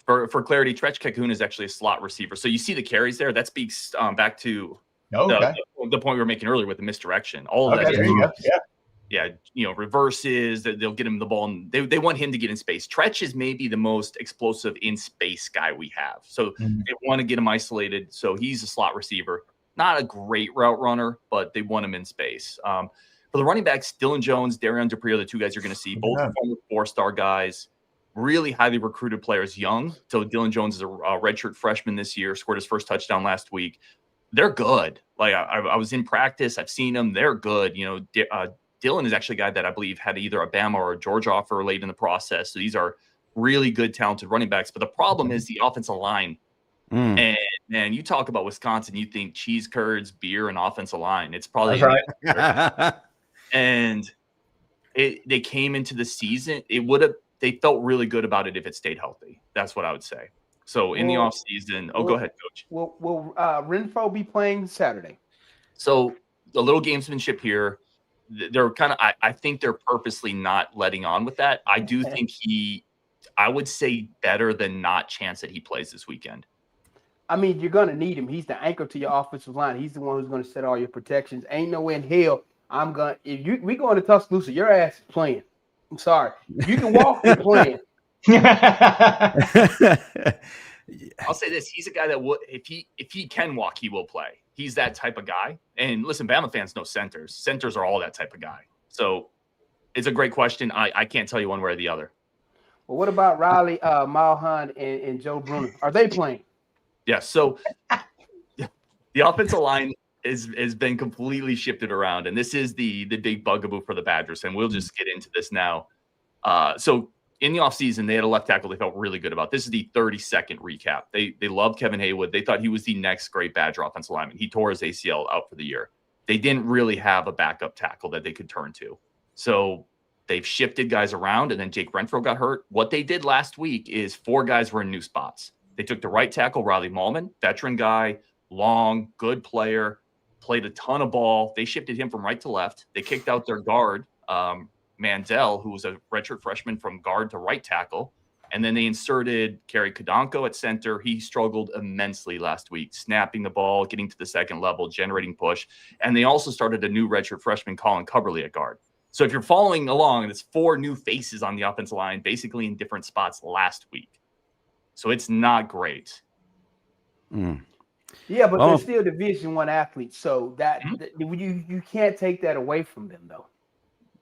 For clarity, Tretch Kahuna is actually a slot receiver. So you see the carries there. That speaks back to the point we were making earlier with the misdirection. All of that. There you go. Yeah, reverses, that they'll get him the ball, and they want him to get in space. Tretch is maybe the most explosive in space guy we have. So they want to get him isolated. So he's a slot receiver. Not a great route runner, but they want him in space. For the running backs, Dylan Jones, Darian Dupree are the two guys you're going to see. Both former 4-star guys, really highly recruited players, young. So Dylan Jones is a redshirt freshman this year, scored his first touchdown last week. They're good. Like I was in practice. I've seen them. They're good. Dylan is actually a guy that I believe had either a Bama or a Georgia offer late in the process. So these are really good, talented running backs. But the problem is the offensive line. And you talk about Wisconsin, you think cheese curds, beer, and offensive line. It's probably right. And they came into the season. They felt really good about it if it stayed healthy. That's what I would say. So in the offseason, go ahead, Coach. Will Renfro be playing Saturday? So a little gamesmanship here. They're kind of, I think they're purposely not letting on with that. I do think I would say better than not chance that he plays this weekend. I mean, you're going to need him. He's the anchor to your offensive line. He's the one who's going to set all your protections. Ain't no way in hell we going to Tuscaloosa, your ass is playing. I'm sorry. You can walk and playing. I'll say this. He's a guy that would, if he can walk, he will play. He's that type of guy. And listen, Bama fans know centers. Centers are all that type of guy. So it's a great question. I can't tell you one way or the other. Well, what about Riley, Malhan, and Joe Bruner? Are they playing? Yeah, so the offensive line has been completely shifted around, and this is the big bugaboo for the Badgers, and we'll just get into this now. So in the offseason, they had a left tackle they felt really good about. This is the 30-second recap. They loved Kevin Haywood. They thought he was the next great Badger offensive lineman. He tore his ACL out for the year. They didn't really have a backup tackle that they could turn to. So they've shifted guys around, and then Jake Renfro got hurt. What they did last week is 4 guys were in new spots. They took the right tackle, Riley Mahlman, veteran guy, long, good player, played a ton of ball. They shifted him from right to left. They kicked out their guard, Mandel, who was a redshirt freshman, from guard to right tackle. And then they inserted Kerry Kodonko at center. He struggled immensely last week, snapping the ball, getting to the second level, generating push. And they also started a new redshirt freshman, Colin Coverly, at guard. So if you're following along, it's 4 new faces on the offensive line, basically in different spots last week. So it's not great. Yeah, but they're still Division I athletes. So that you can't take that away from them, though.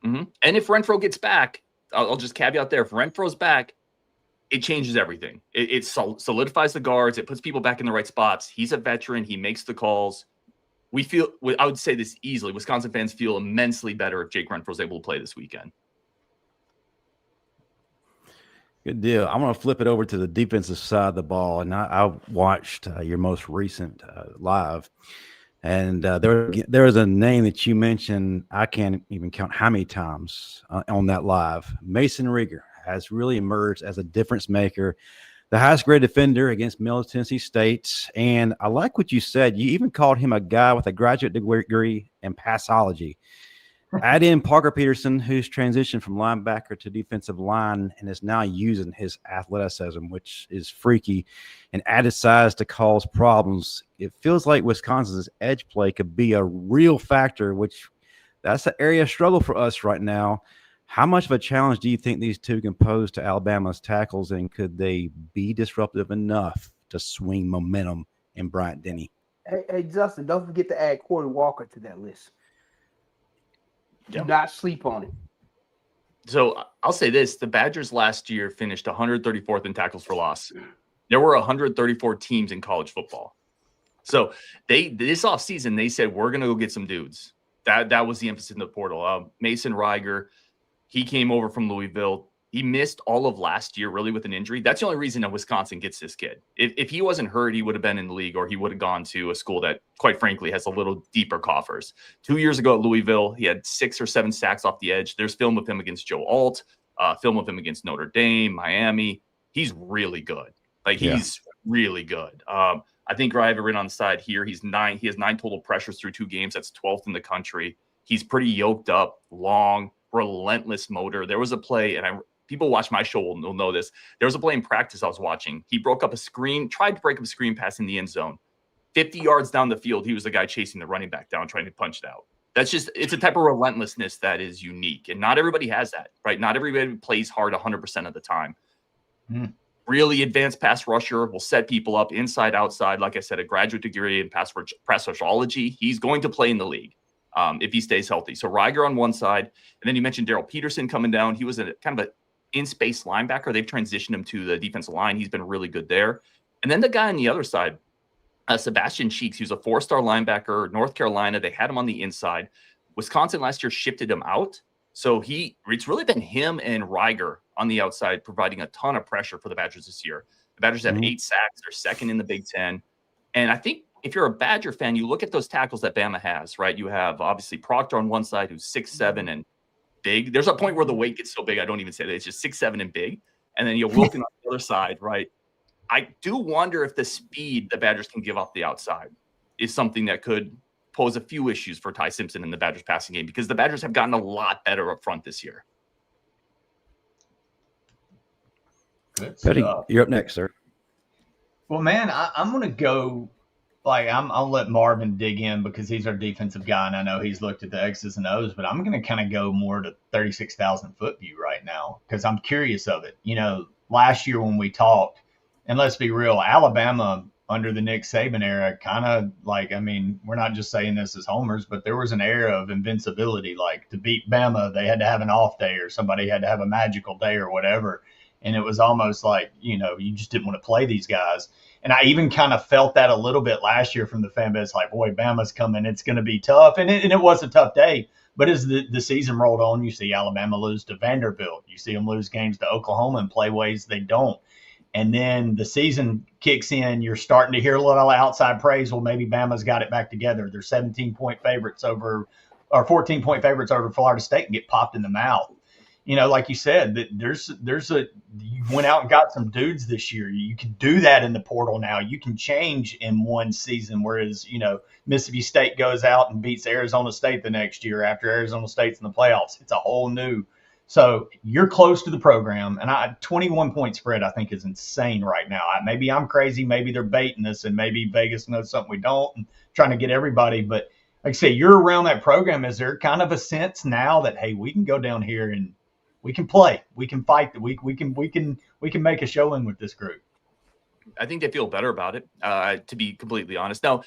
And if Renfro gets back, I'll just caveat there. If Renfro's back, it changes everything. It solidifies the guards. It puts people back in the right spots. He's a veteran. He makes the calls. I would say this easily, Wisconsin fans feel immensely better if Jake Renfro's able to play this weekend. Good deal. I'm going to flip it over to the defensive side of the ball, and I watched your most recent live, and there was a name that you mentioned. I can't even count how many times on that live. Mason Rieger has really emerged as a difference maker, the highest grade defender against Middle Tennessee State. And I like what you said. You even called him a guy with a graduate degree in passology. Add in Parker Peterson, who's transitioned from linebacker to defensive line and is now using his athleticism, which is freaky, and added size to cause problems. It feels like Wisconsin's edge play could be a real factor, which that's an area of struggle for us right now. How much of a challenge do you think these two can pose to Alabama's tackles, and could they be disruptive enough to swing momentum in Bryant-Denny? Hey, Justin, don't forget to add Corey Walker to that list. Do not sleep on it. So I'll say this. The Badgers last year finished 134th in tackles for loss. There were 134 teams in college football. So this offseason, they said, we're going to go get some dudes. That was the emphasis in the portal. Mason Rieger, he came over from Louisville. He missed all of last year, really, with an injury. That's the only reason that Wisconsin gets this kid. If he wasn't hurt, he would have been in the league, or he would have gone to a school that, quite frankly, has a little deeper coffers. 2 years ago at Louisville, he had 6 or 7 sacks off the edge. There's film of him against Joe Alt, film of him against Notre Dame, Miami. He's really good. He's really good. I think I have it written on the side here. He has 9 total pressures through 2 games. That's 12th in the country. He's pretty yoked up, long, relentless motor. There was a play, and people watch my show will know this. There was a play in practice I was watching. He broke up a screen, tried to break up a screen pass in the end zone. 50 yards down the field, he was the guy chasing the running back down, trying to punch it out. It's a type of relentlessness that is unique. And not everybody has that, right? Not everybody plays hard 100% of the time. Really advanced pass rusher, will set people up inside, outside. Like I said, a graduate degree in pass rushology. He's going to play in the league if he stays healthy. So Rieger on one side. And then you mentioned Darrell Peterson coming down. He was a kind of a in-space linebacker. They've transitioned him to the defensive line. He's been really good there. And then the guy on the other side, Sebastian Cheeks, who's a 4-star linebacker, North Carolina. They had him on the inside. Wisconsin last year shifted him out. So it's really been him and Rieger on the outside, providing a ton of pressure for the Badgers this year. The Badgers have 8 sacks. They're second in the Big Ten. And I think if you're a Badger fan, you look at those tackles that Bama has, right? You have obviously Proctor on one side, who's 6'7" and big. There's a point where the weight gets so big, I don't even say that. It's just 6'7" and big. And then you have Wilkin on the other side, right? I do wonder if the speed the Badgers can give off the outside is something that could pose a few issues for Ty Simpson in the Badgers passing game, because the Badgers have gotten a lot better up front this year. Pettey, you're up next, sir. Well, man, I'm going to go I'll let Marvin dig in because he's our defensive guy, and I know he's looked at the X's and O's, but I'm going to kind of go more to 36,000 foot view right now because I'm curious of it. Last year when we talked, and let's be real, Alabama under the Nick Saban era kind of we're not just saying this as homers, but there was an era of invincibility. To beat Bama, they had to have an off day or somebody had to have a magical day or whatever. And it was almost you just didn't want to play these guys. And I even kind of felt that a little bit last year from the fan base, boy, Bama's coming. It's going to be tough. And it was a tough day. But as the season rolled on, you see Alabama lose to Vanderbilt. You see them lose games to Oklahoma and play ways they don't. And then the season kicks in. You're starting to hear a little outside praise. Well, maybe Bama's got it back together. They're 14-point favorites over Florida State and get popped in the mouth. Like you said, that you went out and got some dudes this year. You can do that in the portal now. You can change in one season, whereas, Mississippi State goes out and beats Arizona State the next year after Arizona State's in the playoffs. It's a whole new. So you're close to the program, and 21-point spread I think is insane right now. Maybe I'm crazy. Maybe they're baiting us, and maybe Vegas knows something we don't and trying to get everybody. But like I say, you're around that program. Is there kind of a sense now that, hey, we can go down here and we can play, we can fight, we can make a showing with this group? I think they feel better about it, to be completely honest. Now,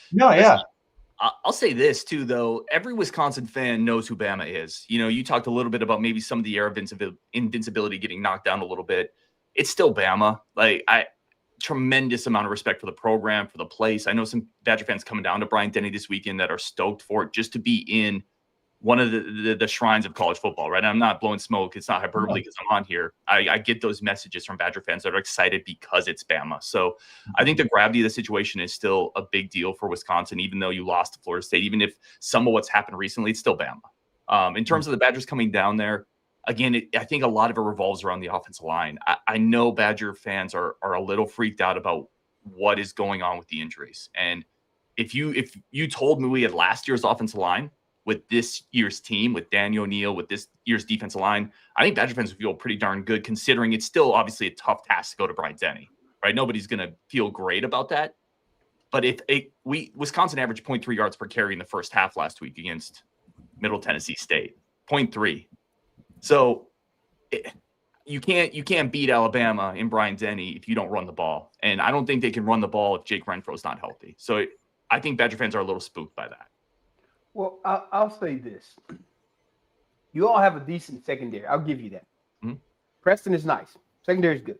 I'll say this too, though. Every Wisconsin fan knows who Bama is. You talked a little bit about maybe some of the era of invincibility getting knocked down a little bit. It's still Bama. Tremendous amount of respect for the program, for the place. I know some Badger fans coming down to Bryant-Denny this weekend that are stoked for it just to be in one of the shrines of college football, right? I'm not blowing smoke. It's not hyperbole because I'm on here. I get those messages from Badger fans that are excited because it's Bama. So I think the gravity of the situation is still a big deal for Wisconsin, even though you lost to Florida State. Even if some of what's happened recently, it's still Bama. In terms of the Badgers coming down there, again, I think a lot of it revolves around the offensive line. I know Badger fans are a little freaked out about what is going on with the injuries. And if you told me we had last year's offensive line with this year's team, with Daniel O'Neal, with this year's defensive line, I think Badger fans would feel pretty darn good, considering it's still obviously a tough task to go to Bryant-Denny, right? Nobody's going to feel great about that. But Wisconsin averaged 0.3 yards per carry in the first half last week against Middle Tennessee State, 0.3. So you can't beat Alabama in Bryant-Denny if you don't run the ball. And I don't think they can run the ball if Jake Renfro's not healthy. So I think Badger fans are a little spooked by that. Well, I'll say this. You all have a decent secondary. I'll give you that. Mm-hmm. Preston is nice. Secondary is good.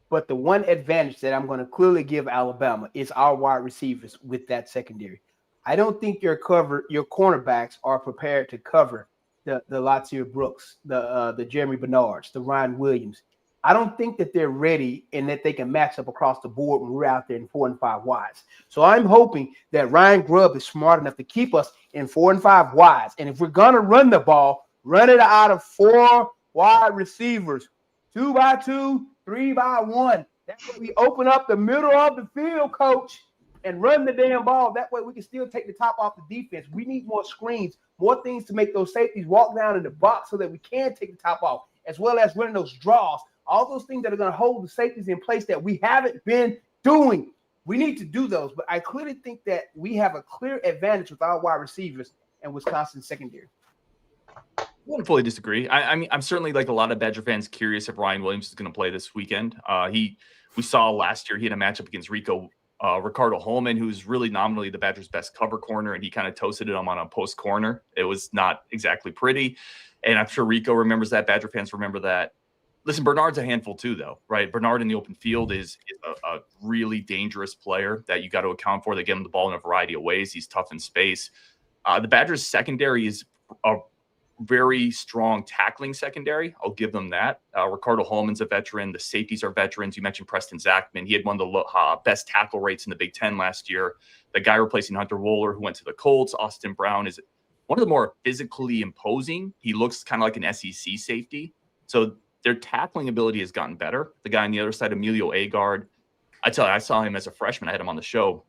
But the one advantage that I'm going to clearly give Alabama is our wide receivers with that secondary. I don't think your cornerbacks are prepared to cover the Latier Brooks, the Jeremy Bernards, the Ryan Williams. I don't think that they're ready and that they can match up across the board when we're out there in 4 and 5 wides. So I'm hoping that Ryan Grubb is smart enough to keep us in 4 and 5 wides. And if we're going to run the ball, run it out of 4 wide receivers, 2 by 2, 3 by 1. That's way we open up the middle of the field, coach, and run the damn ball. That way we can still take the top off the defense. We need more screens, more things to make those safeties walk down in the box so that we can take the top off, as well as running those draws. All those things that are going to hold the safeties in place that we haven't been doing. We need to do those. But I clearly think that we have a clear advantage with our wide receivers and Wisconsin's secondary. I wouldn't fully disagree. I mean, I'm certainly, like a lot of Badger fans, curious if Ryan Williams is going to play this weekend. We saw last year he had a matchup against Ricardo Holman, who's really nominally the Badgers' best cover corner, and he kind of toasted him on a post corner. It was not exactly pretty. And I'm sure Rico remembers that. Badger fans remember that. Listen, Bernard's a handful too, though, right? Bernard in the open field is a really dangerous player that you got to account for. They get him the ball in a variety of ways. He's tough in space. The Badgers' secondary is a very strong tackling secondary. I'll give them that. Ricardo Holman's a veteran. The safeties are veterans. You mentioned Preston Zachman. He had one of the best tackle rates in the Big Ten last year. The guy replacing Hunter Wohler, who went to the Colts, Austin Brown, is one of the more physically imposing. He looks kind of like an SEC safety. So their tackling ability has gotten better. The guy on the other side, Emilio Agard, I tell you, I saw him as a freshman. I had him on the show.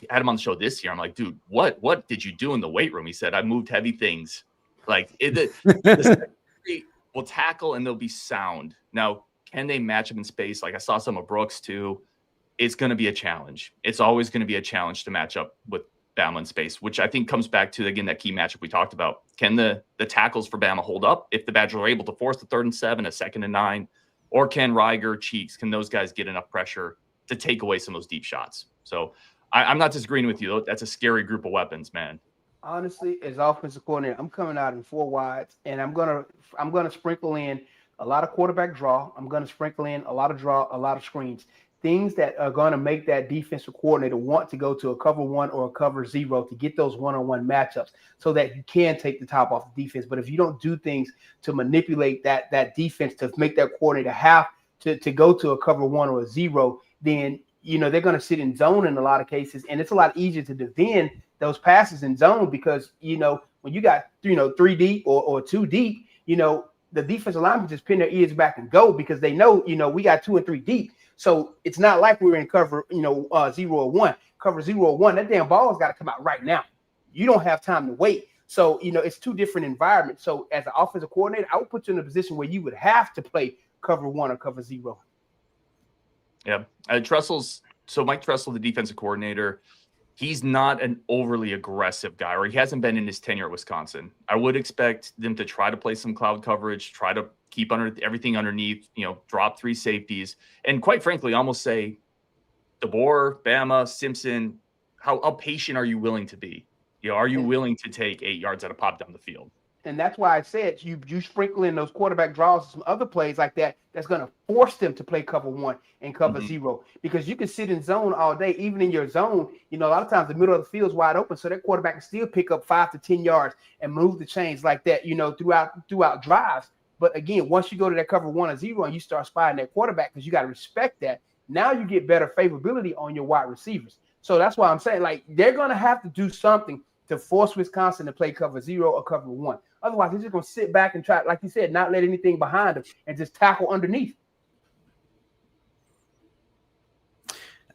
I had him on the show this year. I'm like, dude, what did you do in the weight room? He said, I moved heavy things. Like the secondary will tackle and they'll be sound. Now, can they match up in space? Like I saw some of Brooks too. It's going to be a challenge. It's always going to be a challenge to match up with Bama in space, which I think comes back to, again, that key matchup we talked about. Can the tackles for Bama hold up if the Badgers are able to force the 3rd and 7, a 2nd and 9, or can Reiger, Cheeks, can those guys get enough pressure to take away some of those deep shots? So I'm not disagreeing with you. That's a scary group of weapons, man. Honestly, as offensive coordinator, I'm coming out in 4 wides, and I'm gonna sprinkle in a lot of quarterback draw. I'm gonna sprinkle in a lot of draw, a lot of screens. Things that are going to make that defensive coordinator want to go to a cover 1 or a cover 0 to get those one-on-one matchups so that you can take the top off the defense. But if you don't do things to manipulate that defense to make that coordinator have to go to a cover 1 or a 0, then, they're going to sit in zone in a lot of cases. And it's a lot easier to defend those passes in zone because, when you got, 3 deep or 2 deep, the defensive linemen just pin their ears back and go because they know, we got 2 and 3 deep. So it's not like we're in cover, 0 or 1. Cover 0 or 1, that damn ball's got to come out right now. You don't have time to wait. So, it's 2 different environments. So as an offensive coordinator, I would put you in a position where you would have to play cover 1 or cover 0. Yeah. Mike Tressel, the defensive coordinator, he's not an overly aggressive guy, or he hasn't been in his tenure at Wisconsin. I would expect them to try to play some cloud coverage, try to keep everything underneath, drop 3 safeties. And quite frankly, almost say, DeBoer, Bama, Simpson, how patient are you willing to be? Are you willing to take 8 yards at a pop down the field? And that's why I said you sprinkle in those quarterback draws and some other plays like that. That's going to force them to play cover one and cover zero, because you can sit in zone all day. Even in your zone, a lot of times the middle of the field is wide open, so that quarterback can still pick up 5 to 10 yards and move the chains like that, throughout drives. But again, once you go to that cover 1 or 0 and you start spying that quarterback, because you got to respect that, now you get better favorability on your wide receivers. So that's why I'm saying, like, they're going to have to do something to force Wisconsin to play cover 0 or cover 1. Otherwise, they're just going to sit back and try, like you said, not let anything behind them and just tackle underneath.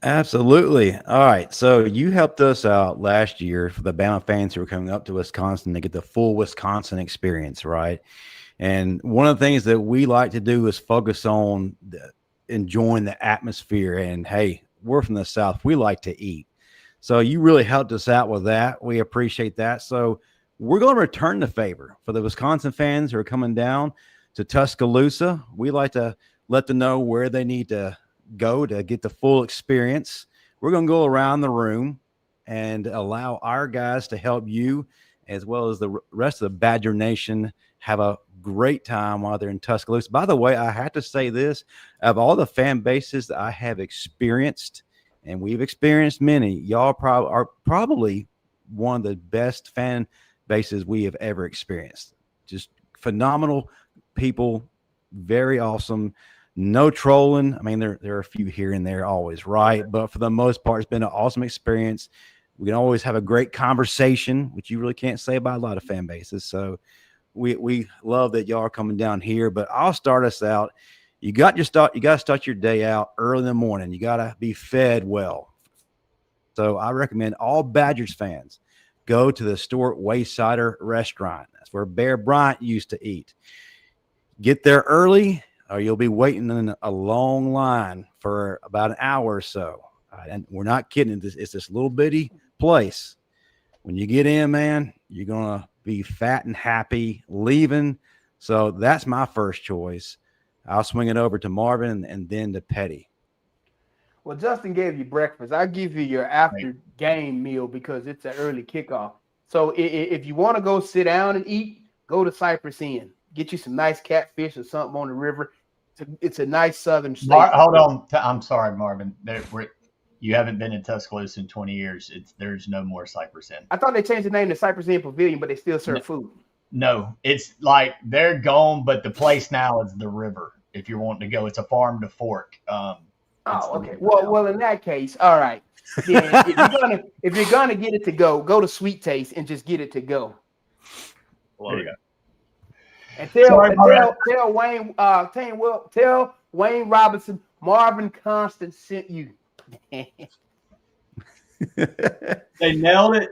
Absolutely. All right. So you helped us out last year for the Bama fans who were coming up to Wisconsin to get the full Wisconsin experience, right? And one of the things that we like to do is focus on enjoying the atmosphere. And hey, we're from the South. We like to eat. So you really helped us out with that. We appreciate that. So we're going to return the favor for the Wisconsin fans who are coming down to Tuscaloosa. We like to let them know where they need to go to get the full experience. We're going to go around the room and allow our guys to help you, as well as the rest of the Badger Nation, have a great time while they're in Tuscaloosa. By the way, I have to say this, of all the fan bases that I have experienced, and we've experienced many, y'all are probably one of the best fan bases we have ever experienced. Just phenomenal people, very awesome. No trolling. I mean, there are a few here and there always, right? But for the most part, it's been an awesome experience. We can always have a great conversation, which you really can't say about a lot of fan bases. So we love that y'all are coming down here. But I'll start us out. You got to start your day out early in the morning. You got to be fed well. So I recommend all Badgers fans go to the Stuart Waysider restaurant. That's where Bear Bryant used to eat. Get there early, or you'll be waiting in a long line for about an hour or so. And we're not kidding. It's this little bitty place. When you get in, man, you're going to be fat and happy leaving. So that's my first choice. I'll swing it over to Marvin and then to Pettey. Well, Justin gave you breakfast. I'll give you your after game meal because it's an early kickoff. So if you want to go sit down and eat, go to Cypress Inn. Get you some nice catfish or something on the river. It's a nice southern state. Hold on. I'm sorry, Marvin. You haven't been in Tuscaloosa in 20 years. There's no more Cypress Inn. I thought they changed the name to Cypress Inn Pavilion, but they still serve food. No, it's like they're gone, but the place now is the river. If you're wanting to go, it's a farm to fork. Okay. Well, in that case, all right. Yeah, if you're gonna get it to go to Sweet Taste and just get it to go. There you go. And tell Wayne Robinson Marvin Constant sent you. They nailed it.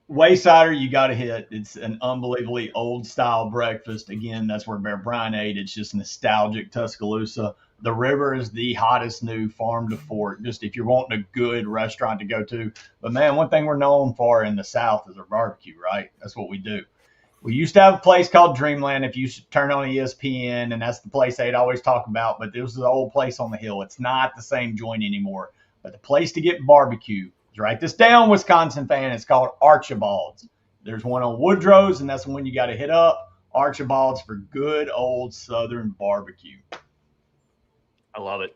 Waysider, you got to hit. It's an unbelievably old style breakfast. Again, that's where Bear Bryant ate. It's just nostalgic Tuscaloosa. The river is the hottest new farm to fork. Just if you're wanting a good restaurant to go to. But man, one thing we're known for in the South is our barbecue, right? That's what we do. We used to have a place called Dreamland. If you turn on ESPN, and that's the place they'd always talk about. But this was the old place on the hill. It's not the same joint anymore. But the place to get barbecue, write this down, Wisconsin fan, it's called Archibald's. There's one on Woodrow's, and that's the one you got to hit up. Archibald's for good old Southern barbecue. I love it.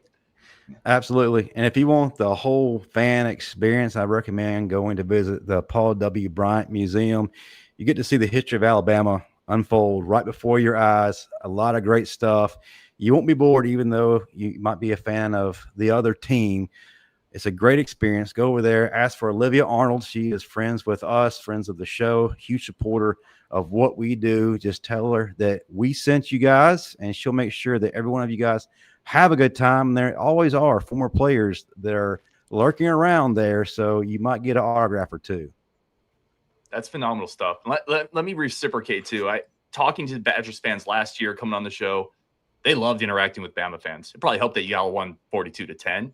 Absolutely. And if you want the whole fan experience, I recommend going to visit the Paul W. Bryant Museum. You get to see the history of Alabama unfold right before your eyes. A lot of great stuff. You won't be bored, even though you might be a fan of the other team. It's a great experience. Go over there, ask for Olivia Arnold. She is friends with us, friends of the show, huge supporter of what we do. Just tell her that we sent you guys, and she'll make sure that every one of you guys have a good time. There always are former players that are lurking around there, so you might get an autograph or two. That's phenomenal stuff. Let me reciprocate, too. Talking to the Badgers fans last year coming on the show, they loved interacting with Bama fans. It probably helped that y'all won 42-10.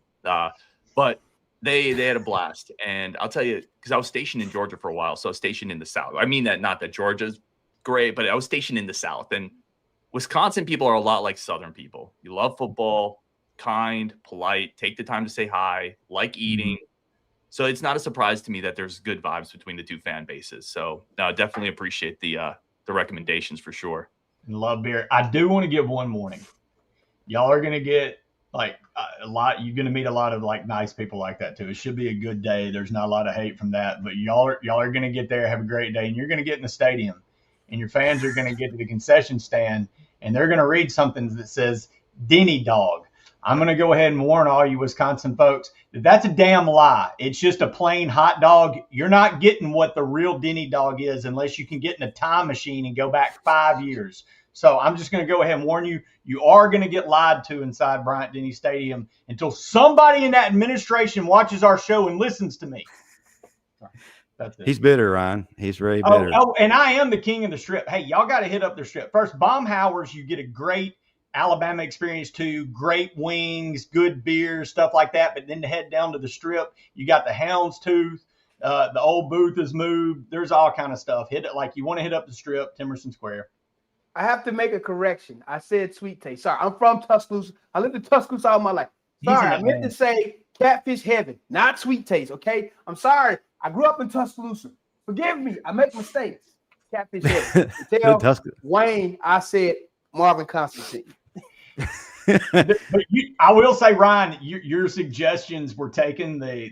But they had a blast. And I'll tell you, because I was stationed in Georgia for a while, so I was stationed in the South. I mean that not that Georgia's great, but I was stationed in the South. And Wisconsin people are a lot like Southern people. You love football, kind, polite, take the time to say hi, like eating. So it's not a surprise to me that there's good vibes between the two fan bases. So no, definitely appreciate the the recommendations for sure. Love beer. I do want to give one warning. Y'all are going to get like a lot. You're going to meet a lot of like nice people like that too. It should be a good day. There's not a lot of hate from that, but y'all are going to get there, have a great day, and you're going to get in the stadium, and your fans are going to get to the concession stand, and they're going to read something that says Denny Dog. I'm going to go ahead and warn all you Wisconsin folks that that's a damn lie. It's just a plain hot dog. You're not getting what the real Denny Dog is unless you can get in a time machine and go back 5 years. So I'm just going to go ahead and warn you, you are going to get lied to inside Bryant-Denny Stadium until somebody in that administration watches our show and listens to me. That's it. He's bitter, Ryan. He's very bitter. Oh, and I am the king of the strip. Hey, y'all got to hit up the strip. First, Baumhauer's, you get a great Alabama experience too, great wings, good beer, stuff like that. But then to head down to the strip, you got the Houndstooth, the old booth has moved. There's all kind of stuff. Hit it like you want to hit up the strip, Timerson Square. I have to make a correction. I said Sweet Taste. Sorry, I'm from Tuscaloosa. I lived in Tuscaloosa all my life. Sorry, I meant to say Catfish Heaven, not Sweet Taste. Okay, I'm sorry. I grew up in Tuscaloosa. Forgive me. I make mistakes. Catfish Heaven. Tell Wayne I said Marvin Constant. But I will say, Ryan, your suggestions were taken. The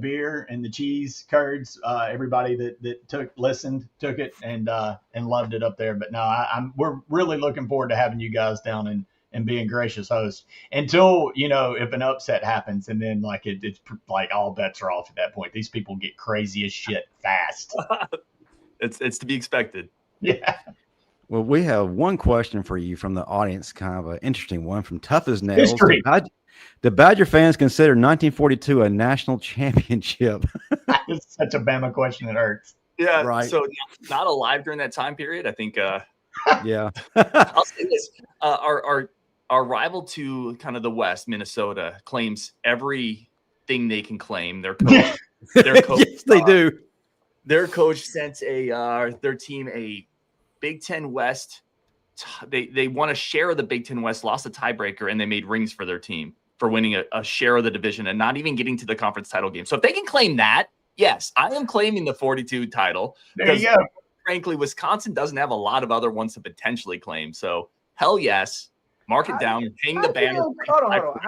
beer and the cheese curds. Everybody that listened took it and loved it up there. But no, we're really looking forward to having you guys down and being gracious hosts until if an upset happens, and then like it's like all bets are off at that point. These people get crazy as shit fast. It's to be expected. Yeah. Well, we have one question for you from the audience, kind of an interesting one from Tough as Nails. History. The Badger fans consider 1942 a national championship? It's such a Bama question. It hurts. Yeah, right. So not alive during that time period. I think. Yeah. I'll say this: our rival to kind of the West, Minnesota, claims everything they can claim. Their coach, Yes, they do. Their coach sent their team a Big Ten West. They won a share of the Big Ten West, lost a tiebreaker, and they made rings for their team for winning a share of the division and not even getting to the conference title game. So if they can claim that, yes, I am claiming the 42 title. There you go. Frankly, Wisconsin doesn't have a lot of other ones to potentially claim. So hell yes, mark it down, hang the banner. Hold on.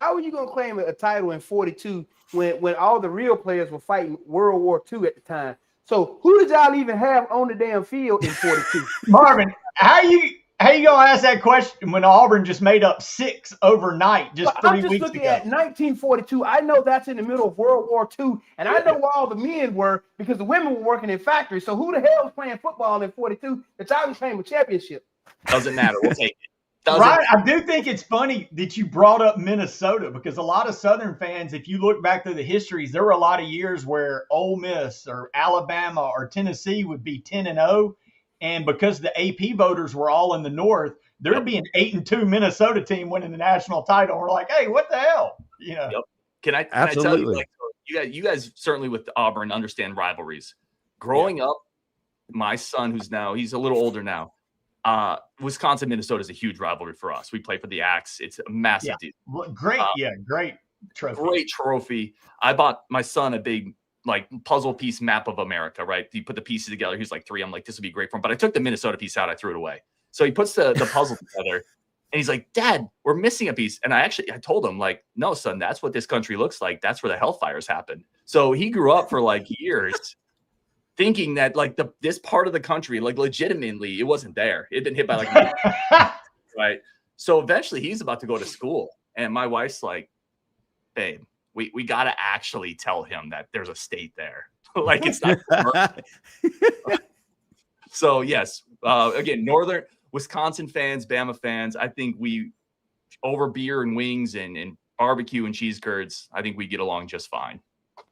How are you going to claim a title in 42 when all the real players were fighting World War II at the time? So who did y'all even have on the damn field in 42? Marvin, how you gonna ask that question when Auburn just made up 6 overnight just 3 weeks ago? I'm just looking at 1942. I know that's in the middle of World War II, and I know where all the men were because the women were working in factories. So who the hell was playing football in 42 that y'all was playing with championship? Doesn't matter. We'll take it. Right. I do think it's funny that you brought up Minnesota because a lot of Southern fans, if you look back through the histories, there were a lot of years where Ole Miss or Alabama or Tennessee would be 10-0. And because the AP voters were all in the North, there'd be an 8-2 Minnesota team winning the national title. We're like, hey, what the hell? Yep. Can I tell you, like, you guys certainly with Auburn understand rivalries. Growing up, my son, he's a little older now, Wisconsin, Minnesota is a huge rivalry for us. We play for the Axe. It's a massive deal. Great trophy. Great trophy. I bought my son a big puzzle piece map of America, right? You put the pieces together. He's like 3. I'm like, this would be great for him. But I took the Minnesota piece out. I threw it away. So he puts the puzzle together and he's like, Dad, we're missing a piece. And I told him like, no, son, that's what this country looks like. That's where the hellfires happen. So he grew up for like years thinking that like this part of the country, like legitimately, it wasn't there. It had been hit by like, right. So eventually he's about to go to school. And my wife's like, babe, we got to actually tell him that there's a state there. Like it's not. So yes, again, Northern Wisconsin fans, Bama fans, I think we over beer and wings and barbecue and cheese curds, I think we get along just fine.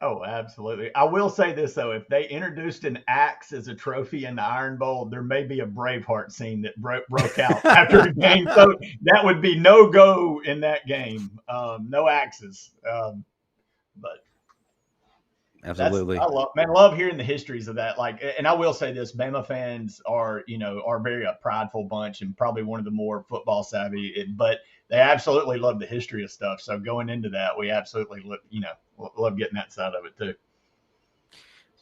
Oh, absolutely. I will say this, though. If they introduced an axe as a trophy in the Iron Bowl, there may be a Braveheart scene that broke out after the game. So that would be no-go in that game. No axes. But absolutely. I love hearing the histories of that. Like, and I will say this, Bama fans are very a prideful bunch and probably one of the more football savvy, but they absolutely love the history of stuff. So going into that, we absolutely love getting that side of it too.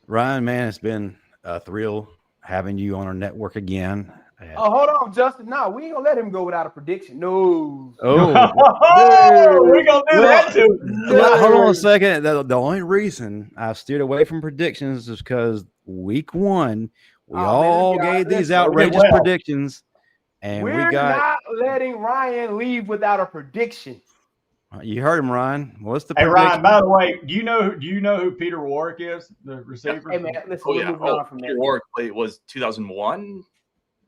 Ryan, man, it's been a thrill having you on our network again. Oh, hold on, Justin. No, we ain't gonna let him go without a prediction. No. Oh, we're gonna do that too. Hold on a second. The only reason I steered away from predictions is because week 1, we all gave these outrageous predictions, and we're not letting Ryan leave without a prediction. You heard him, Ryan. What's the prediction? Ryan, by the way, do you know who Peter Warwick is, the receiver? Hey man, listen, we're moving on from Peter that. Warwick was 2001,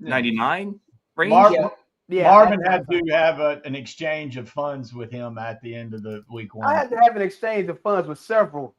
99 range. Marvin had to have an exchange of funds with him at the end of the week 1. I had to have an exchange of funds with several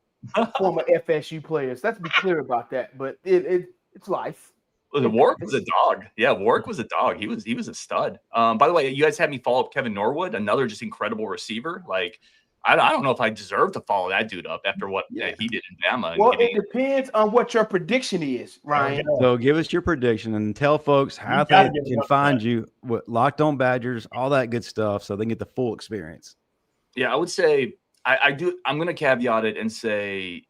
former FSU players. Let's be clear about that. But it's life. Warwick was a dog. Yeah, Warwick was a dog. He was a stud. By the way, you guys had me follow up Kevin Norwood, another just incredible receiver. Like, I don't know if I deserve to follow that dude up after what he did in Bama. Well, it depends on what your prediction is, Ryan. So give us your prediction and tell folks how they can find you with Locked On Badgers, all that good stuff, so they can get the full experience. Yeah, I would say I'm going to caveat it and say,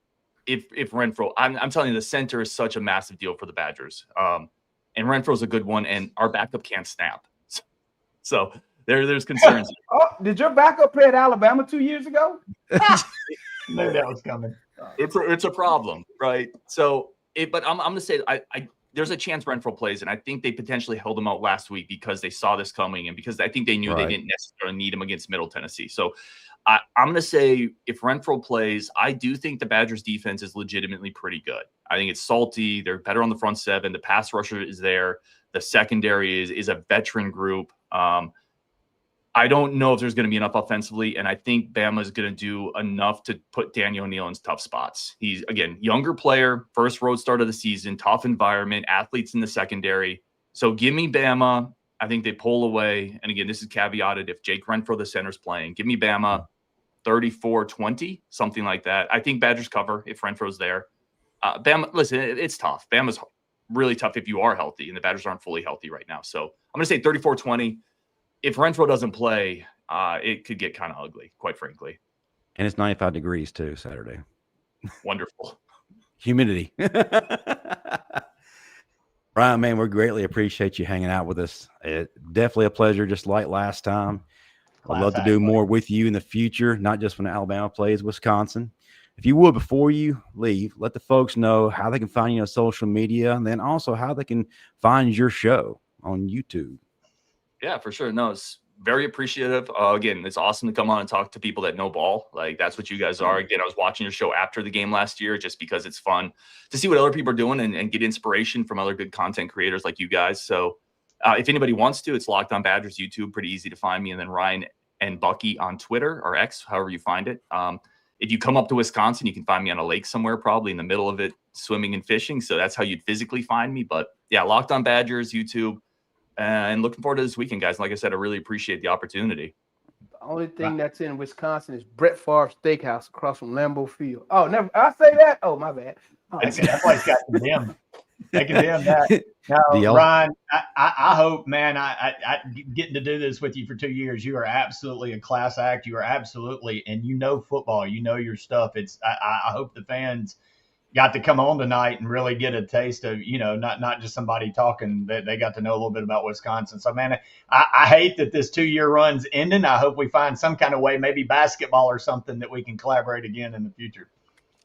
if Renfro, I'm telling you, the center is such a massive deal for the Badgers. And Renfro's a good one, and our backup can't snap. So there's concerns. Oh, did your backup play at Alabama 2 years ago? Maybe that was coming. It's a problem, right? So, but I'm going to say there's a chance Renfro plays, and I think they potentially held him out last week because they saw this coming and because I think they knew they didn't necessarily need him against Middle Tennessee. So I'm going to say if Renfro plays, I do think the Badgers defense is legitimately pretty good. I think it's salty. They're better on the front seven. The pass rusher is there. The secondary is a veteran group. I don't know if there's going to be enough offensively, and I think Bama is going to do enough to put Daniel O'Neal in tough spots. He's, again, younger player, first road start of the season, tough environment, athletes in the secondary. So give me Bama. I think they pull away. And again, this is caveated if Jake Renfro, the center's playing. Give me Bama 34-20, something like that. I think Badgers cover if Renfro's there. Bama, listen, it's tough. Bama's really tough if you are healthy, and the Badgers aren't fully healthy right now. So I'm going to say 34-20. If Renfro doesn't play, it could get kind of ugly, quite frankly. And it's 95 degrees too Saturday. Wonderful. Humidity. Ryan, man, we greatly appreciate you hanging out with us. Definitely a pleasure, just like last time. I'd love to do more with you in the future, not just when Alabama plays Wisconsin. If you would, before you leave, let the folks know how they can find you on social media, and then also how they can find your show on YouTube. Yeah, for sure. No, it's very appreciative. Again, it's awesome to come on and talk to people that know ball. Like, that's what you guys are. Again, I was watching your show after the game last year just because it's fun to see what other people are doing and get inspiration from other good content creators like you guys. So if anybody wants to, it's Locked On Badgers YouTube, pretty easy to find me. And then Ryan and Bucky on Twitter or X, however you find it. If you come up to Wisconsin, you can find me on a lake somewhere, probably in the middle of it, swimming and fishing. So that's how you'd physically find me. But yeah, Locked On Badgers YouTube. And looking forward to this weekend, guys. Like I said, I really appreciate the opportunity. The only thing that's in Wisconsin is Brett Favre Steakhouse across from Lambeau Field. Oh, never. I say that? Oh, my bad. Oh, that place got condemned. They condemned that. Now, Ryan, I hope, man, I getting to do this with you for 2 years. You are absolutely a class act. You are absolutely, and you know football. You know your stuff. I hope the fans got to come on tonight and really get a taste of, not just somebody talking. They got to know a little bit about Wisconsin. So, man, I hate that this 2-year run's ending. I hope we find some kind of way, maybe basketball or something, that we can collaborate again in the future.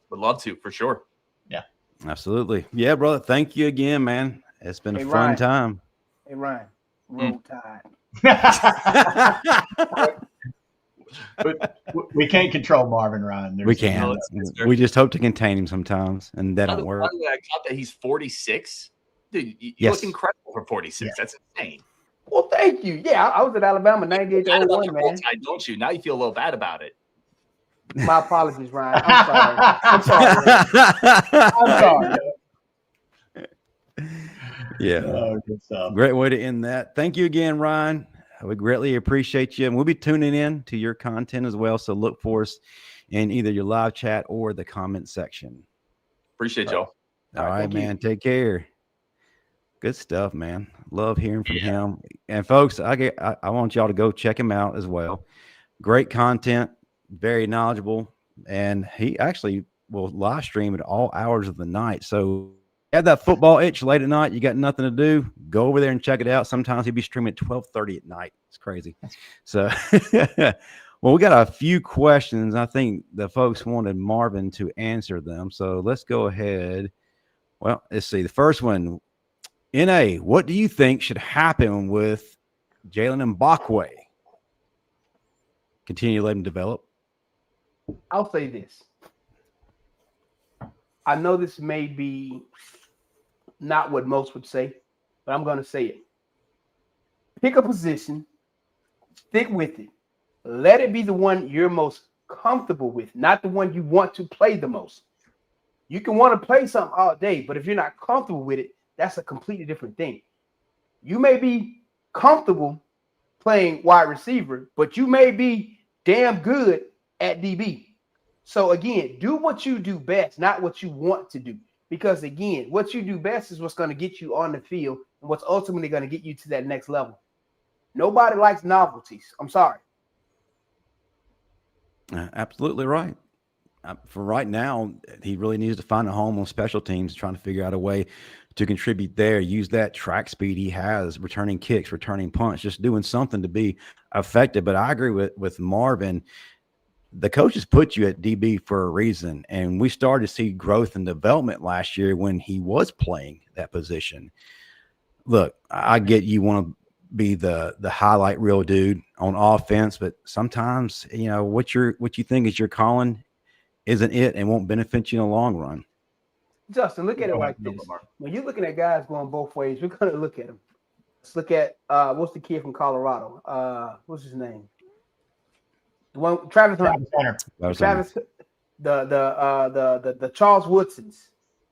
Would love to, for sure. Yeah. Absolutely. Yeah, brother. Thank you again, man. It's been a fun time. Hey, Ryan. Roll Tide. But we can't control Marvin, Ryan. We can't. We just hope to contain him sometimes, and that don't work. By the way, I caught that he's 46. Dude, you look incredible for 46. Yeah. That's insane. Well, thank you. Yeah, I was at Alabama 98-01, man. Don't you? Now you feel a little bad about it. My apologies, Ryan. I'm sorry. Yeah. Oh, good stuff. Great way to end that. Thank you again, Ryan. We greatly appreciate you. And we'll be tuning in to your content as well. So look for us in either your live chat or the comment section. Appreciate y'all. All right, man. Take care. Good stuff, man. Love hearing from him. And folks, I want y'all to go check him out as well. Great content, very knowledgeable. And he actually will live stream at all hours of the night. So Have that football itch late at night, you got nothing to do, go over there and check it out. Sometimes he'll be streaming at 12:30 at night. It's crazy. So, well, we got a few questions. I think the folks wanted Marvin to answer them. So let's go ahead. Well, let's see. The first one, NA, what do you think should happen with Jalen Mbakwe? Continue to let him develop. I'll say this. I know this may be not what most would say, but I'm going to say it. Pick a position, stick with it. Let it be the one you're most comfortable with, not the one you want to play the most. You can want to play something all day, but if you're not comfortable with it, that's a completely different thing. You may be comfortable playing wide receiver, but you may be damn good at DB. So again, do what you do best, not what you want to do. Because again, what you do best is what's going to get you on the field and what's ultimately going to get you to that next level. Nobody likes novelties. I'm sorry. Absolutely right. For right now, he really needs to find a home on special teams, trying to figure out a way to contribute there. Use that track speed he has, returning kicks, returning punts, just doing something to be effective. But I agree with Marvin. The coaches put you at DB for a reason, and we started to see growth and development last year when he was playing that position. Look, I get you want to be the highlight reel dude on offense, but sometimes what you think is your calling isn't it and won't benefit you in the long run. Justin, look at it like this. When you're looking at guys going both ways, we're going to look at them. Let's look at what's the kid from Colorado? What's his name? The one Travis Hunter. Travis, the Charles Woodsons,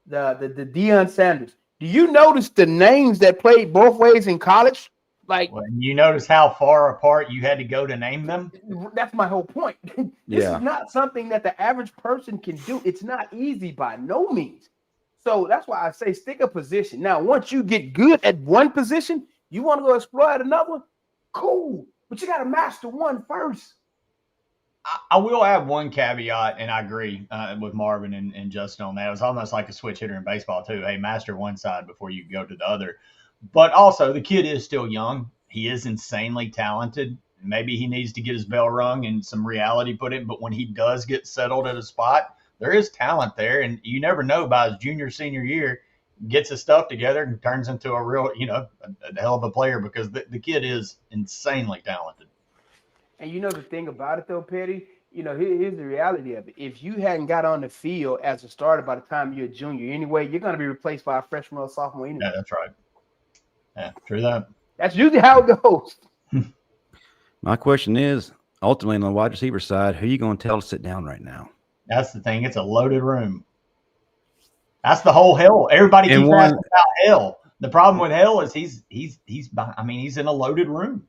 the Deion Sanders. Do you notice the names that played both ways in college? Like, well, you notice how far apart you had to go to name them? That's my whole point. This is not something that the average person can do. It's not easy by no means. So that's why I say stick a position. Now, once you get good at one position, you want to go explore at another one? Cool. But you got to master one first. I will add one caveat, and I agree with Marvin and Justin on that. It was almost like a switch hitter in baseball, too. Hey, master one side before you go to the other. But also, the kid is still young. He is insanely talented. Maybe he needs to get his bell rung and some reality put in. But when he does get settled at a spot, there is talent there. And you never know, by his junior, senior year, gets his stuff together and turns into a real, a hell of a player, because the kid is insanely talented. And the thing about it, though, Pettey, here's the reality of it. If you hadn't got on the field as a starter by the time you're a junior anyway, you're going to be replaced by a freshman or a sophomore anyway. Yeah, that's right. Yeah, true that. That's usually how it goes. My question is, ultimately, on the wide receiver side, who are you going to tell to sit down right now? That's the thing. It's a loaded room. That's the whole hell. Everybody keeps asking about Hill. The problem with Hill is he's in a loaded room.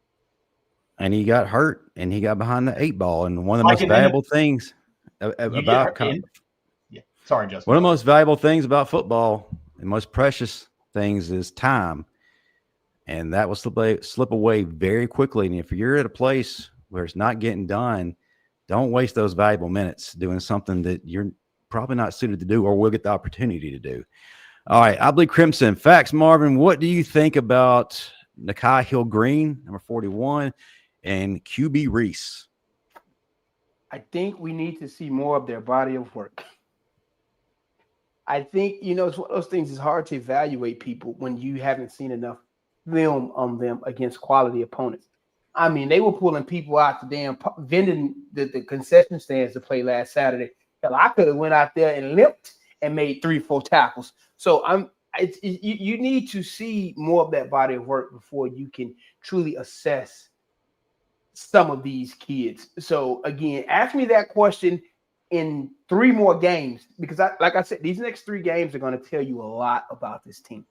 And he got hurt, and he got behind the 8 ball. And one of the most valuable things about Sorry, Justin. One of the most valuable things about football, and most precious things, is time. And that will slip away very quickly. And if you're at a place where it's not getting done, don't waste those valuable minutes doing something that you're probably not suited to do or will get the opportunity to do. All right, I believe Crimson. Facts, Marvin, what do you think about Nakai Hill-Green, number 41, and QB Reese? I think we need to see more of their body of work. I think, it's one of those things. It's hard to evaluate people when you haven't seen enough film on them against quality opponents. I mean, they were pulling people out the damn vending the concession stands to play last Saturday. Hell, I could have went out there and limped and made 3-4 tackles. So you need to see more of that body of work before you can truly assess some of these kids. So again, ask me that question in 3 more games, because like I said, these next 3 games are going to tell you a lot about this team.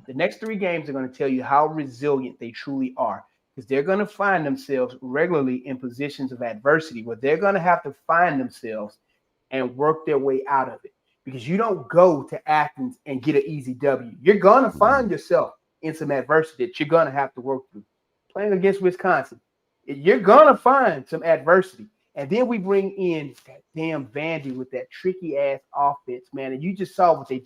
The next 3 games are going to tell you how resilient they truly are, because they're going to find themselves regularly in positions of adversity where they're going to have to find themselves and work their way out of it, because you don't go to Athens and get an easy W. You're going to find yourself in some adversity that you're going to have to work through. Playing against Wisconsin, you're going to find some adversity. And then we bring in that damn Vandy with that tricky ass offense, man. And you just saw what they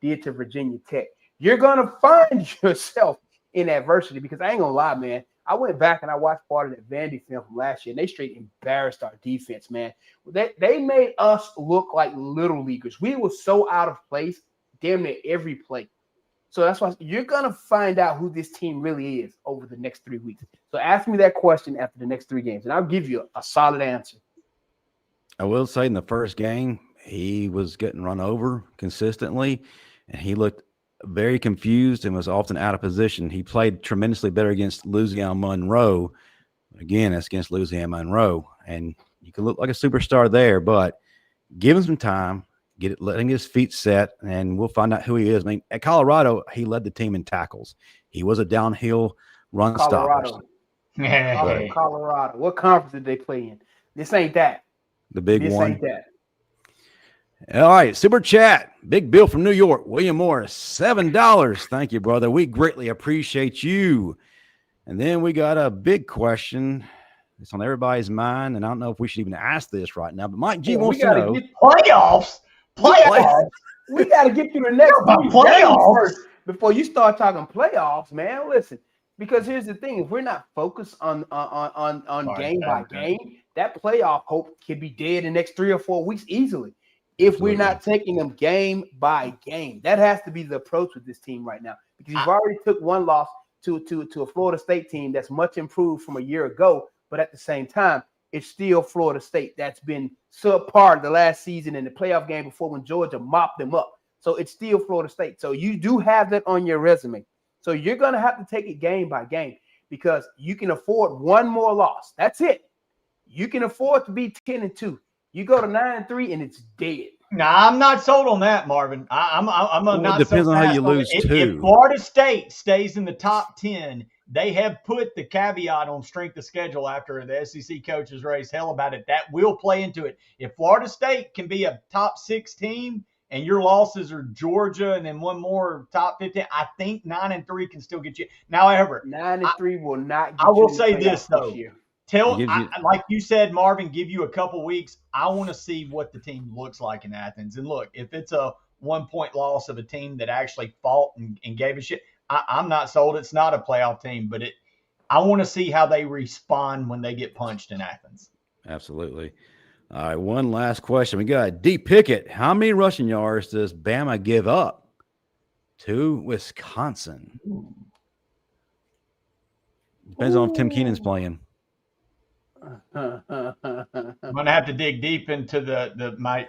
did to Virginia Tech. You're going to find yourself in adversity because I ain't going to lie, man. I went back and I watched part of that Vandy film from last year, and they straight embarrassed our defense, man. They made us look like little leaguers. We were so out of place damn near every play. So that's why you're going to find out who this team really is over the next 3 weeks. So ask me that question after the next 3 games, and I'll give you a solid answer. I will say in the first game, he was getting run over consistently, and he looked very confused and was often out of position. He played tremendously better against Louisiana Monroe. Again, that's against Louisiana Monroe, and you can look like a superstar there, but give him some time, let him get his feet set, and we'll find out who he is. I mean, at Colorado, he led the team in tackles. He was a downhill run stopper. Colorado. What conference did they play in? This ain't that. The big this one. Ain't that. All right, super chat. Big Bill from New York, William Morris, $7. Thank you, brother. We greatly appreciate you. And then we got a big question. It's on everybody's mind, and I don't know if we should even ask this right now. But Mike G wants to know playoffs. We got to get through the next playoffs first before you start talking playoffs, man. Listen, because here's the thing: if we're not focused on game by game, that playoff hope can be dead in the next 3 or 4 weeks easily. If we're not taking them game by game, that has to be the approach with this team right now. Because you've already took one loss to a Florida State team that's much improved from a year ago, but at the same time, it's still Florida State that's been subpar the last season in the playoff game before when Georgia mopped them up. So it's still Florida State. So you do have that on your resume. So you're going to have to take it game by game because you can afford one more loss. That's it. You can afford to be 10-2. You go to 9-3 and it's dead. Nah, I'm not sold on that, Marvin. I'm not. It depends on how you lose too. If Florida State stays in the top 10, they have put the caveat on strength of schedule after the SEC coaches raised hell about it. That will play into it. If Florida State can be a top 6 team and your losses are Georgia and then one more top 15, I think 9-3 can still get you. Now, however, 9-3 will not get I will you say this though. year. Like you said, Marvin, give you a couple weeks. I want to see what the team looks like in Athens. And look, if it's a 1-point loss of a team that actually fought and gave a shit, I'm not sold. It's not a playoff team, but I want to see how they respond when they get punched in Athens. Absolutely. All right, one last question. We got D. Pickett. How many rushing yards does Bama give up to Wisconsin? Depends on if Tim Keenan's playing. I'm gonna have to dig deep into my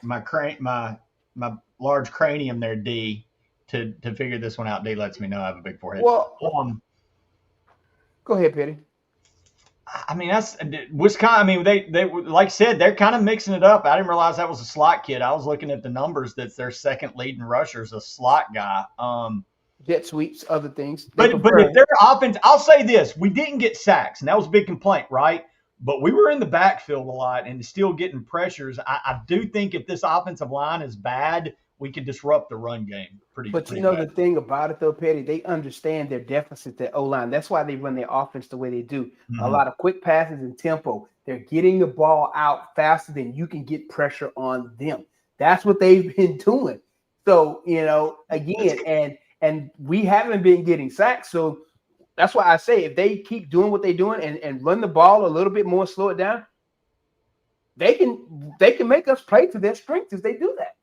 large cranium there, D, to figure this one out. D lets me know I have a big forehead. Well, go ahead, Petty. I mean, that's Wisconsin. I mean, they like I said, they're kind of mixing it up. I didn't realize that was a slot kid. I was looking at the numbers. That's their second leading rusher is a slot guy. Jet sweeps, other things. But if their offense, I'll say this: we didn't get sacks, and that was a big complaint, right? But we were in the backfield a lot and still getting pressures. I do think if this offensive line is bad, we can disrupt the run game pretty But pretty you know bad. the thing about it, though, Petty, they understand their deficit at O-line. That's why they run their offense the way they do. A lot of quick passes and tempo. They're getting the ball out faster than you can get pressure on them. That's what they've been doing. So, again, and we haven't been getting sacks. So that's why I say if they keep doing what they're doing and run the ball a little bit more, slow it down, they can make us play to their strengths if they do that.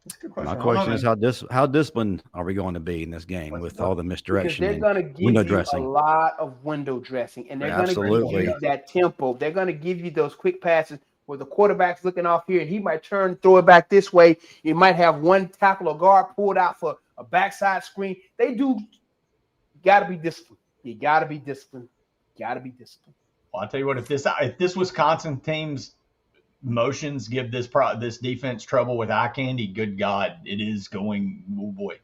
That's a good question. My question is how disciplined are we going to be in this game with all the misdirection? Because they're going to give you a lot of window dressing, and they're going to give you that tempo. They're going to give you those quick passes where the quarterback's looking off here, and he might turn, throw it back this way. You might have one tackle or guard pulled out for a backside screen. They do. You got to be disciplined. You got to be disciplined. Got to be disciplined. Well, I'll tell you what. If this Wisconsin team's motions give this defense trouble with eye candy, good God, it is going. Oh boy.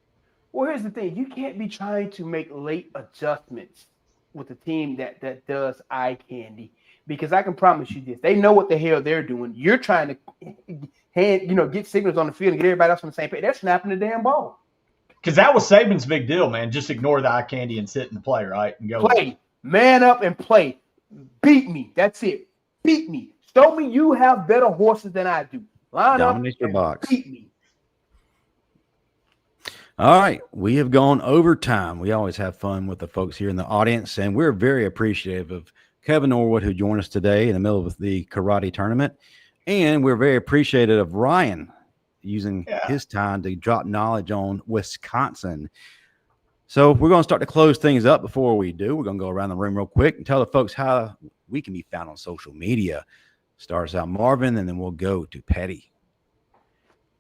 Well, here's the thing: you can't be trying to make late adjustments with a team that does eye candy, because I can promise you this: they know what the hell they're doing. You're trying to get signals on the field and get everybody else on the same page. They're snapping the damn ball. Because that was Saban's big deal, man. Just ignore the eye candy and sit and play, right? And go play, man up and play. Beat me. That's it. Beat me. Show me you have better horses than I do. Line Dominate up your and box. beat me. All right, we have gone overtime. We always have fun with the folks here in the audience, and we're very appreciative of Kevin Norwood, who joined us today in the middle of the karate tournament, and we're very appreciative of Ryan using his time to drop knowledge on Wisconsin. So we're going to start to close things up. Before we do, we're going to go around the room real quick and tell the folks how we can be found on social media. Starts out Marvin, and then we'll go to Pettey.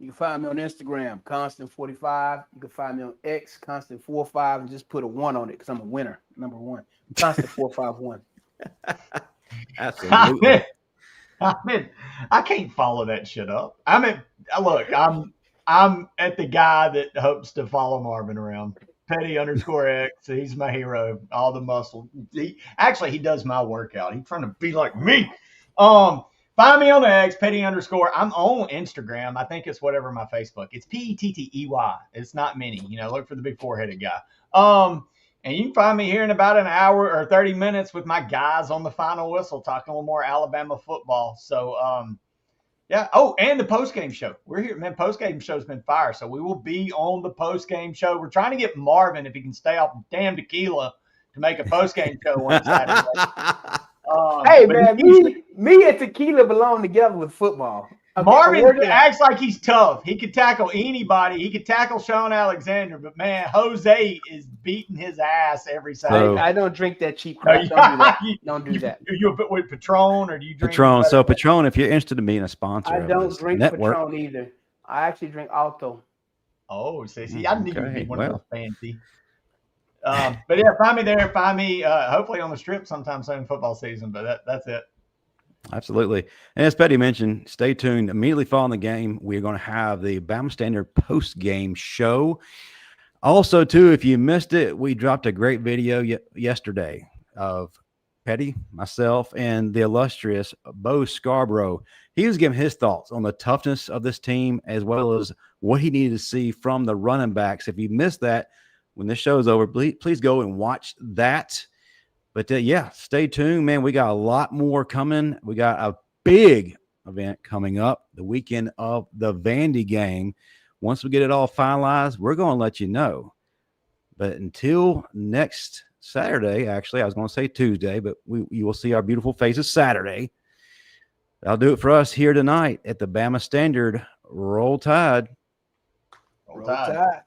You can find me on Instagram, Constant45. You can find me on X, Constant45, and just put a 1 on it because I'm a winner, number 1. Constant451. Absolutely. I can't follow that shit up. Look, I'm at the guy that hopes to follow Marvin around. Pettey_X. He's my hero. All the muscle. He does my workout. He's trying to be like me. Find me on the X, Pettey_. I'm on Instagram. I think it's whatever my Facebook. It's Pettey. It's not many. Look for the big four-headed guy. And you can find me here in about an hour or 30 minutes with my guys on the final whistle, talking a little more Alabama football. So, yeah. Oh, and the post-game show. We're here, man. Post-game show's been fire. So we will be on the post-game show. We're trying to get Marvin, if he can stay off damn tequila, to make a post-game show one Saturday. Hey, man, me and tequila belong together with football. Okay, Marvin acts like he's tough. He could tackle anybody. He could tackle Sean Alexander, but man, Jose is beating his ass every Saturday. I don't drink that cheap crap. Don't do that. Don't do that. You with Patron, or do you drink Patron? So Patron, if you're interested in being a sponsor, I don't drink Patron either. I actually drink Alto. Oh, see, I need to be one of those fancy. But yeah, find me there. Find me hopefully on the strip sometime soon, football season. But that's it. Absolutely. And as Pettey mentioned, stay tuned. Immediately following the game, we're going to have the Bama Standard post-game show. Also, too, if you missed it, we dropped a great video yesterday of Pettey, myself, and the illustrious Bo Scarborough. He was giving his thoughts on the toughness of this team, as well as what he needed to see from the running backs. If you missed that, when this show is over, please go and watch that. But yeah, stay tuned, man. We got a lot more coming. We got a big event coming up the weekend of the Vandy game. Once we get it all finalized, we're going to let you know. But until next Saturday, actually, I was going to say Tuesday, but you will see our beautiful faces Saturday. That'll do it for us here tonight at the Bama Standard. Roll Tide. Roll Tide.